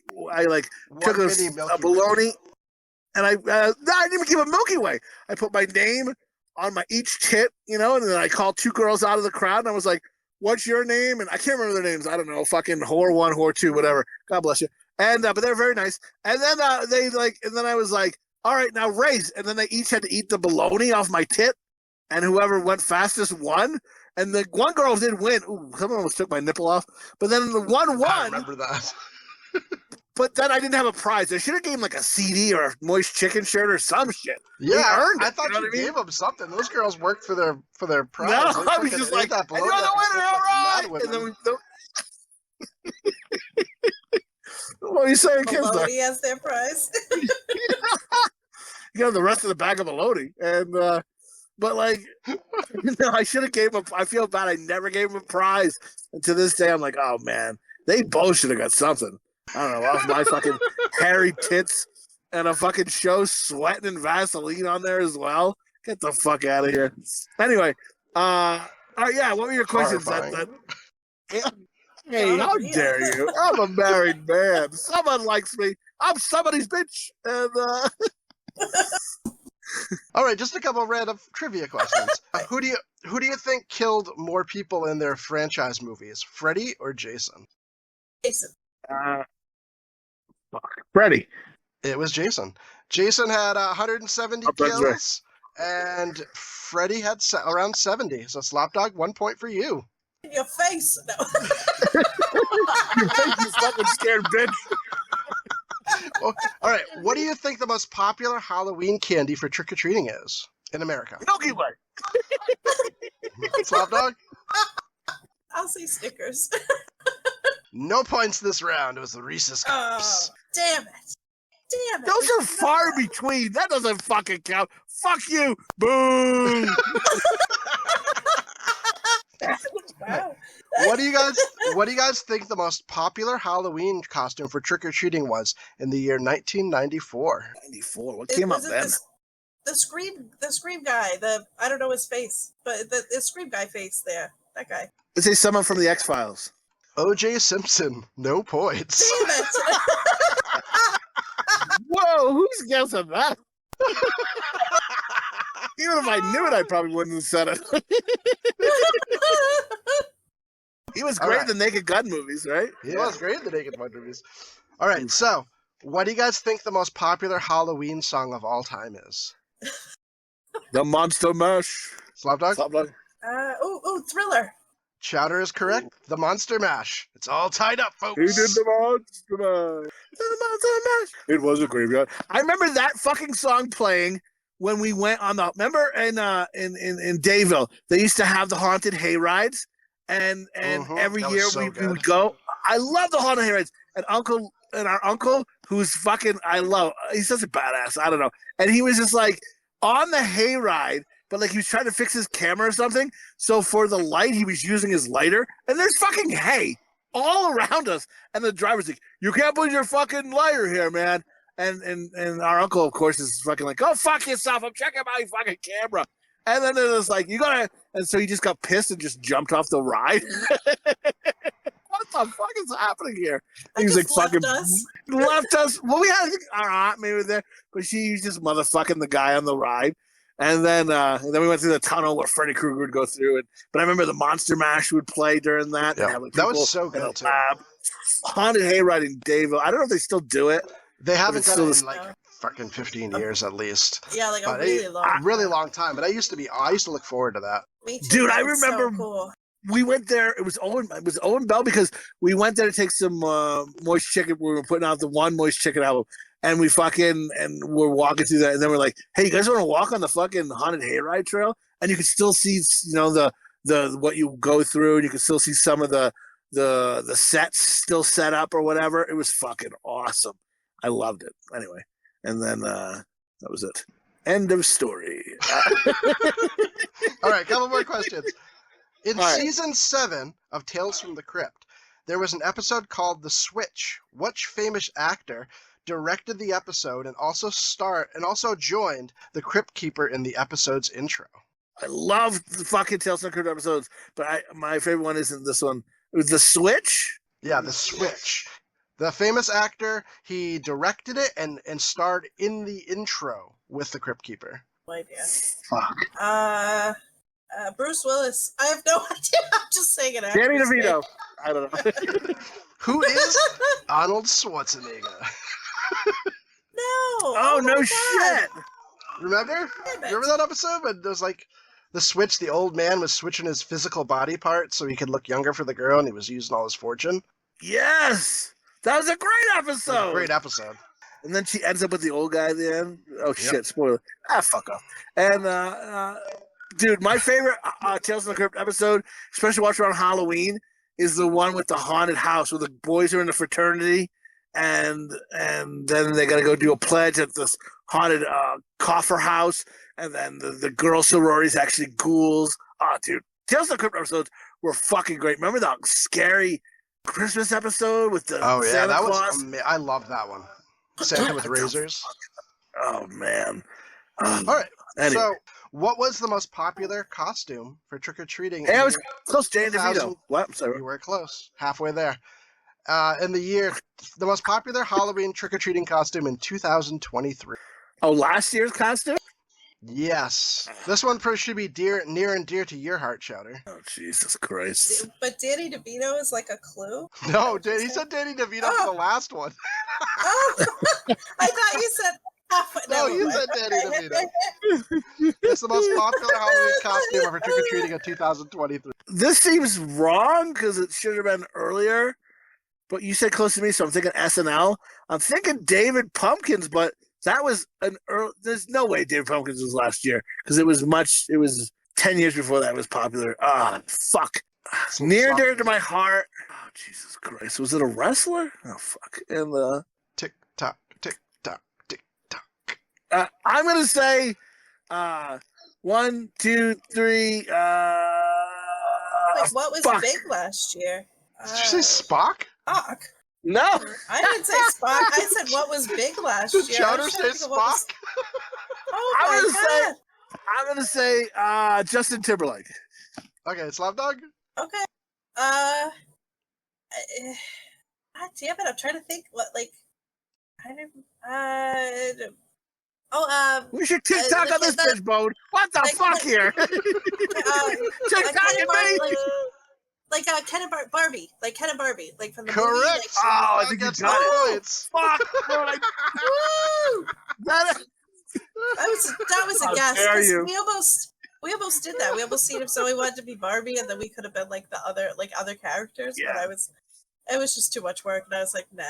took a bologna. And I didn't even give a Milky Way. I put my name on each tit, and then I called two girls out of the crowd, and I was like, "What's your name?" And I can't remember their names. I don't know, fucking whore 1, whore 2, whatever. God bless you. And but they're very nice. And then and then I was like, "All right, now race." And then they each had to eat the bologna off my tit, and whoever went fastest won. And the one girl did win. Ooh, someone almost took my nipple off. But then the one won. I remember that. But then I didn't have a prize. I should have gave him like a CD or a Moist Chicken shirt or some shit. Yeah, I thought you gave them something. Those girls worked for their prize. No, I was just like, and you're the winner, all right. And then what are you saying, kids? Bologna has their prize. You got the rest of the bag of bologna, and but I should have gave him. I feel bad. I never gave him a prize, and to this day, I'm like, oh man. They both should have got something. I don't know, off my fucking hairy tits and a fucking show sweating and Vaseline on there as well. Get the fuck out of here. Anyway, all right, yeah, what were your questions? Hey, how dare you? I'm a married man. Someone likes me. I'm somebody's bitch. And all right, just a couple of random trivia questions. Who do you think killed more people in their franchise movies, Freddy or Jason? Jason. Freddy. It was Jason. Jason had 170 kills, and Freddy had around 70. So Slopdog, 1 point for you. In your face. No. Your face, you fucking scared bitch. Well, all right, what do you think the most popular Halloween candy for trick-or-treating is in America? Milky Way. Slopdog? I'll say Snickers. No points this round. It was the Reese's Cups. Oh, damn it. Damn it. Those are far between. That doesn't fucking count. Fuck you. Boo. Wow. What do you guys think the most popular Halloween costume for trick-or-treating was in the year 1994? 94. What came up then? The scream guy. I don't know his face, but the scream guy face there. That guy. Let's say someone from the X-Files. O.J. Simpson. No points. Damn it. Whoa, who's guessing that? Even if I knew it, I probably wouldn't have said it. He was great in the Naked Gun movies, right? He was great in the Naked Gun movies. All right, so what do you guys think the most popular Halloween song of all time is? The Monster Mash. Slopdog? Thriller. Chowder is correct. The Monster Mash. It's all tied up, folks. He did the Monster Mash. The Monster Mash. It was a graveyard. I remember that fucking song playing when we went on the. Remember in Dayville, they used to have the haunted hay rides, and every year we would go. I love the haunted hay rides, and our uncle, who's fucking, he's such a badass. I don't know, and he was just like on the hay ride. But like he was trying to fix his camera or something. So for the light, he was using his lighter. And there's fucking hay all around us. And the driver's like, "You can't put your fucking lighter here, man." And our uncle, of course, is fucking like, "Go fuck yourself. I'm checking my fucking camera." And then it was like, "You gotta." And so he just got pissed and just jumped off the ride. What the fuck is happening here? He was like, "Fucking left us." Well, we had our aunt maybe there, but she was just motherfucking the guy on the ride. And then we went through the tunnel where Freddy Krueger would go through. But I remember the Monster Mash would play during that. Yeah. That was so good, too. Haunted Hayride in Dayville. I don't know if they still do it. They haven't done it in like fucking 15 years at least. Yeah, like a really long time. But I used to look forward to that. Me too. Dude, I remember so cool. We went there. It was Owen Bell because we went there to take some moist chicken. We were putting out the one moist chicken album. And we're walking through that, and then we're like, "Hey, you guys want to walk on the fucking haunted hayride trail?" And you can still see, the what you go through, and you can still see some of the sets still set up or whatever. It was fucking awesome. I loved it. Anyway, and then that was it. End of story. All right, couple more questions. In season 7 of Tales from the Crypt, there was an episode called The Switch. Which famous actor directed the episode and also joined the Crypt Keeper in the episode's intro? I love the fucking Tales from the Crypt episodes, but my favorite one isn't this one. It was The Switch? Yeah, The Switch. The famous actor, he directed it and starred in the intro with the Crypt Keeper. No idea. Fuck. Bruce Willis. I have no idea. I'm just saying it. Danny DeVito. I don't know. Who is Arnold Schwarzenegger? No. Oh no shit. Remember? Remember that episode when there was like the switch, the old man was switching his physical body parts so he could look younger for the girl and he was using all his fortune? Yes. That was a great episode. Great episode. And then she ends up with the old guy at the end. Oh shit, spoiler. Fuck off. And dude, my favorite Tales from the Crypt episode, especially watching on Halloween, is the one with the haunted house where the boys are in the fraternity and then they got to go do a pledge at this haunted coffer house, and then the girl sorority is actually ghouls. Oh, dude, Tales of the Crypt episodes were fucking great. Remember the scary Christmas episode with the Oh yeah, Santa that Claus. was. I love that one. Santa with razors. Oh man. All right. Anyway. So, what was the most popular costume for trick or treating? Hey, I was close, Danny 2000. DeVito. What? I'm sorry. You were close. Halfway there. In the most popular Halloween trick or treating costume in 2023. Oh, last year's costume? Yes. This one should be near and dear to your heart, Chowder. Oh, Jesus Christ. But Danny DeVito is like a clue? No, he said Danny DeVito for the last one. Oh, I thought you said halfway. No, you said Danny DeVito. It's the most popular Halloween costume for trick-or-treating in 2023. This seems wrong because it should have been earlier, but you said close to me, so I'm thinking SNL. I'm thinking David Pumpkins, but that was an early. There's no way David Pumpkins was last year because it was 10 years before that was popular. Fuck. Near and dear to my heart. Oh, Jesus Christ. Was it a wrestler? Oh, fuck. And tick tock, tick tock, tick tock. I'm going to say 1, 2, 3. Wait, what was big last year? Did you say Spock? Spock. No. I didn't say Spock. I said what was big last year. Did Chowder say Spock? Oh my God. I'm going to say Justin Timberlake. Okay, Slopdog? Okay. God damn it! I'm trying to think. What we should TikTok on this bitch, Bode. What the fuck here? TikTok me. Like Ken and Barbie, like Ken and Barbie, like from the Correct. movie. Like, I think you got it. Fuck. Woo! That was a guess. Dare you. We almost did that. We almost seen if somebody wanted to be Barbie, and then we could have been like the other characters. Yeah. But it was just too much work, and I was like, nah.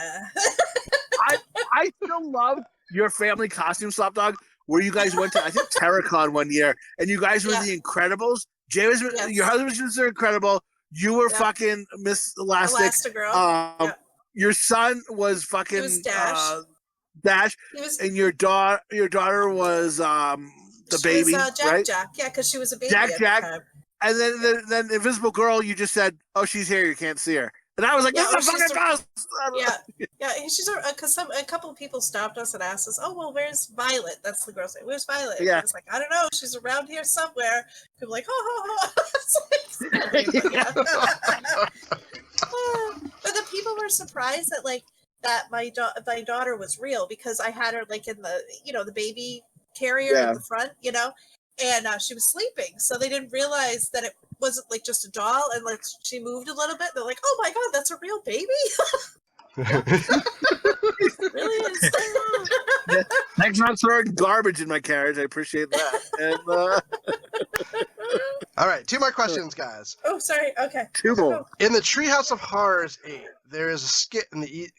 I still love your family costume, Slopdog, where you guys went to, I think, Terracon one year, and you guys were the Incredibles. Jay was, your husband was Mr. Incredible. You were fucking Miss Elastigirl. Your son was fucking Dash. And your daughter was the baby, right? Jack, yeah, because she was a baby. Jack. And then Invisible Girl, you just said, "Oh, she's here. You can't see her." And I was like, "This is a fucking bust." Yeah. She's because a couple of people stopped us and asked us, "Oh, well, where's Violet?" That's the girl's name. Where's Violet? Yeah. And I was like, "I don't know. She's around here somewhere." People were like, "Oh." But the people were surprised that my daughter was real because I had her like in the the baby carrier in the front, and she was sleeping, so they didn't realize that it wasn't like just a doll, and like she moved a little bit. They're like, "Oh my God, that's a real baby!" It really is. Thanks for not throwing garbage in my carriage. I appreciate that. And, all right, 2 more questions, guys. Oh, sorry. Okay. 2 more. In the Treehouse of Horrors 8, there is a skit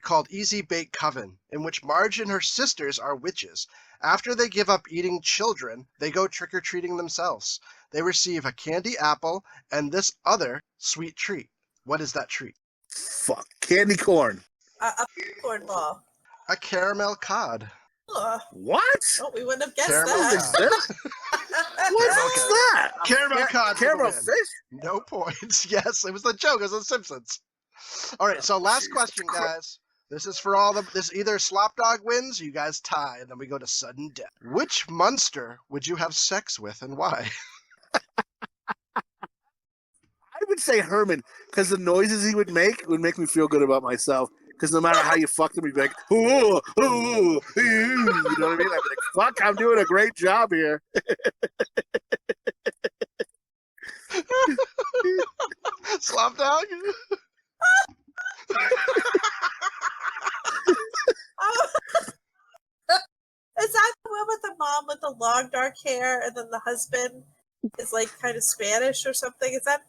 called Easy Bake Coven, in which Marge and her sisters are witches. After they give up eating children, they go trick-or-treating themselves. They receive a candy apple and this other sweet treat. What is that treat? Fuck. Candy corn. A corn ball. A caramel cod. What? Oh, we wouldn't have guessed Caramel that. What's that? Caramel cod. Caramel fish? No points. Yes, it was the joke. It was The Simpsons. All right, so last question, guys. This is for all this. Either Slopdog wins, or you guys tie, and then we go to sudden death. Which monster would you have sex with, and why? I would say Herman, because the noises he would make me feel good about myself. Because no matter how you fucked him, he'd be like, ooh, ooh, ooh, you know what I mean? I'd be like, fuck, I'm doing a great job here. Slopdog? Is that the one with the mom with the long dark hair, and then the husband is like kind of Spanish or something? Is that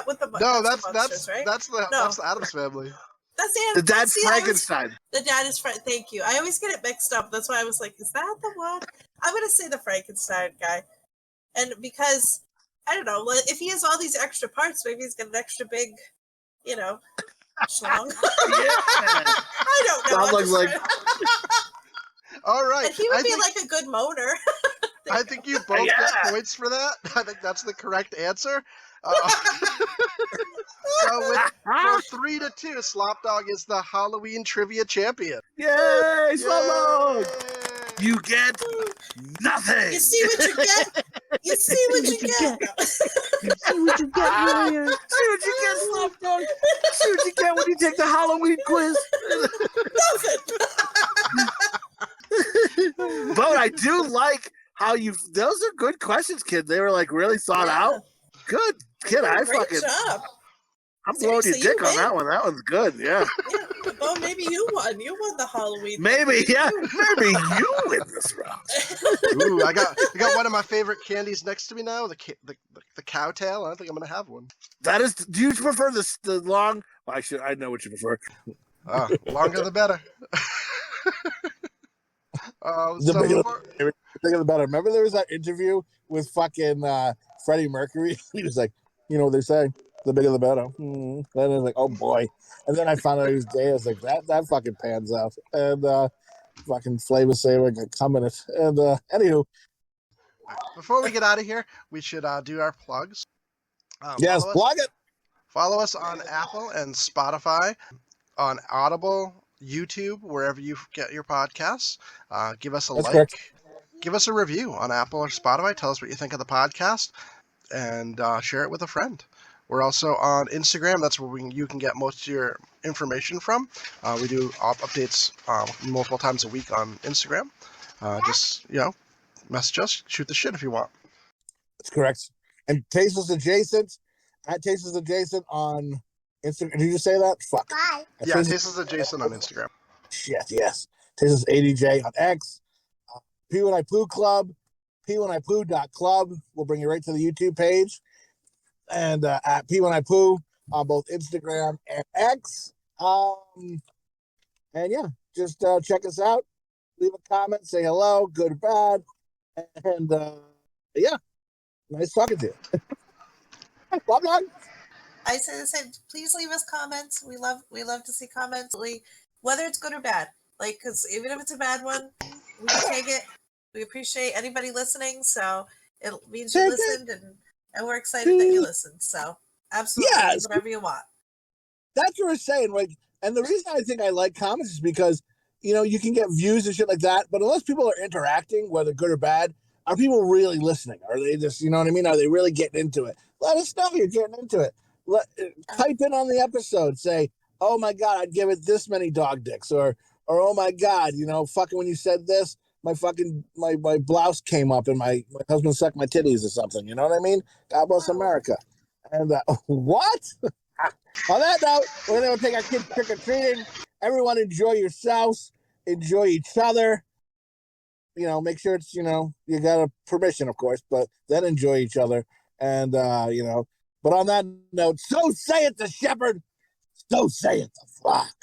what the No, that's the Addams Family. That's the dad's Frankenstein. The dad is Thank you. I always get it mixed up. That's why I was like, is that the one? I'm gonna say the Frankenstein guy, and because I don't know, if he has all these extra parts, maybe he's got an extra big, schlong. I don't know. Sounds like all right. And he would be like a good moaner. I think you both get points for that. I think that's the correct answer. So with 3-2, Slopdog is the Halloween trivia champion. Yay, Slopdog! You get nothing. You see what you get? You see what you get? You see what you get, Warrior? See what you get, Slopdog? See what you get when you take the Halloween quiz? Nothing. But I do like how those are good questions, kid. They were like really thought out. Good, kid. Great job. I'm blowing your dick on that one. That one's good. Yeah. Well, maybe you won. You won the Halloween. Maybe, yeah. Maybe you win this round. Ooh, I got one of my favorite candies next to me now. The cow tail. I don't think I'm gonna have one. That is. Do you prefer the long? Well, I know what you prefer. Longer the better. The bigger the better. Remember there was that interview with fucking Freddie Mercury? He was like, you know what they say, the bigger the better. And I was like, oh boy. And then I found out he was gay. I was like, that fucking pans out. And fucking Flavor Saver got coming it. And anywho. Before we get out of here, we should do our plugs. Yes, plug it. Follow us on Apple and Spotify, on Audible, YouTube, wherever you get your podcasts. Give us a like. Correct. Give us a review on Apple or Spotify. Tell us what you think of the podcast, and share it with a friend. We're also on Instagram. That's where you can get most of your information from. We do updates multiple times a week on Instagram. Just, message us, shoot the shit if you want. That's correct. And Tasteless Adjacent, at Tasteless Adjacent on Instagram. Did you just say that? Fuck. Bye. Yeah, Tasteless Adjacent on Instagram. Shit, yes. Tasteless ADJ on X. P1I Poo Club, P1IPoo.club will bring you right to the YouTube page. And at P1I Poo on both Instagram and X. And yeah, just check us out. Leave a comment, say hello, good or bad. And yeah, nice talking to you. Blah, blah. I say the same. Please leave us comments. We love to see comments, whether it's good or bad. Like, because even if it's a bad one, we can take it. We appreciate anybody listening, so it means you listened, and we're excited that you listened. So absolutely, whatever you want. That's what we're saying. Like, and the reason I think I like comments is because you can get views and shit like that, but unless people are interacting, whether good or bad, are people really listening? Are they just, you know what I mean? Are they really getting into it? Let us know you're getting into it. Type in on the episode, say, oh my God, I'd give it this many dog dicks, or oh my God, fucking when you said this, my fucking, my blouse came up and my husband sucked my titties or something. You know what I mean? God bless America. And what? On that note, we're going to take our kids trick-or-treating. Everyone enjoy yourselves. Enjoy each other. Make sure it's, you got a permission, of course, but then enjoy each other. And, but on that note, so saith the shepherd, so saith the flock.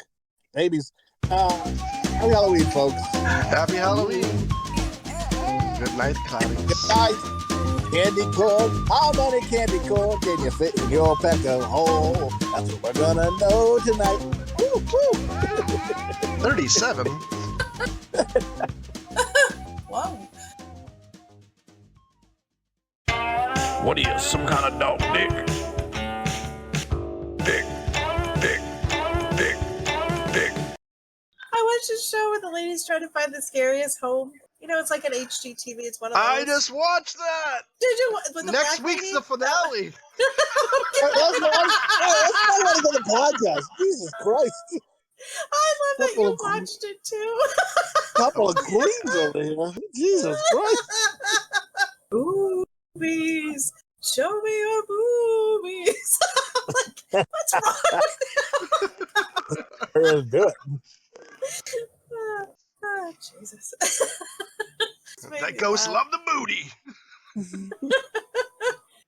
Babies. Happy Halloween, folks. Happy Halloween. Good night, Cloudy. Good night. Candy corn. How many candy corn can you fit in your pecker hole? That's what we're gonna know tonight. Woo, woo. 37. Whoa. What are you, some kind of dog dick? Dick. I watched a show where the lady's trying to find the scariest home. It's like an HGTV. It's one of those. I just watched that. Did you? Next week's the finale. Let's not go to the podcast. Jesus Christ. I love that you watched it too. Couple of queens over here. Jesus Christ. Boobies. Show me your boobies. Like, what's wrong with Let's do it. Jesus. That ghost loved the booty.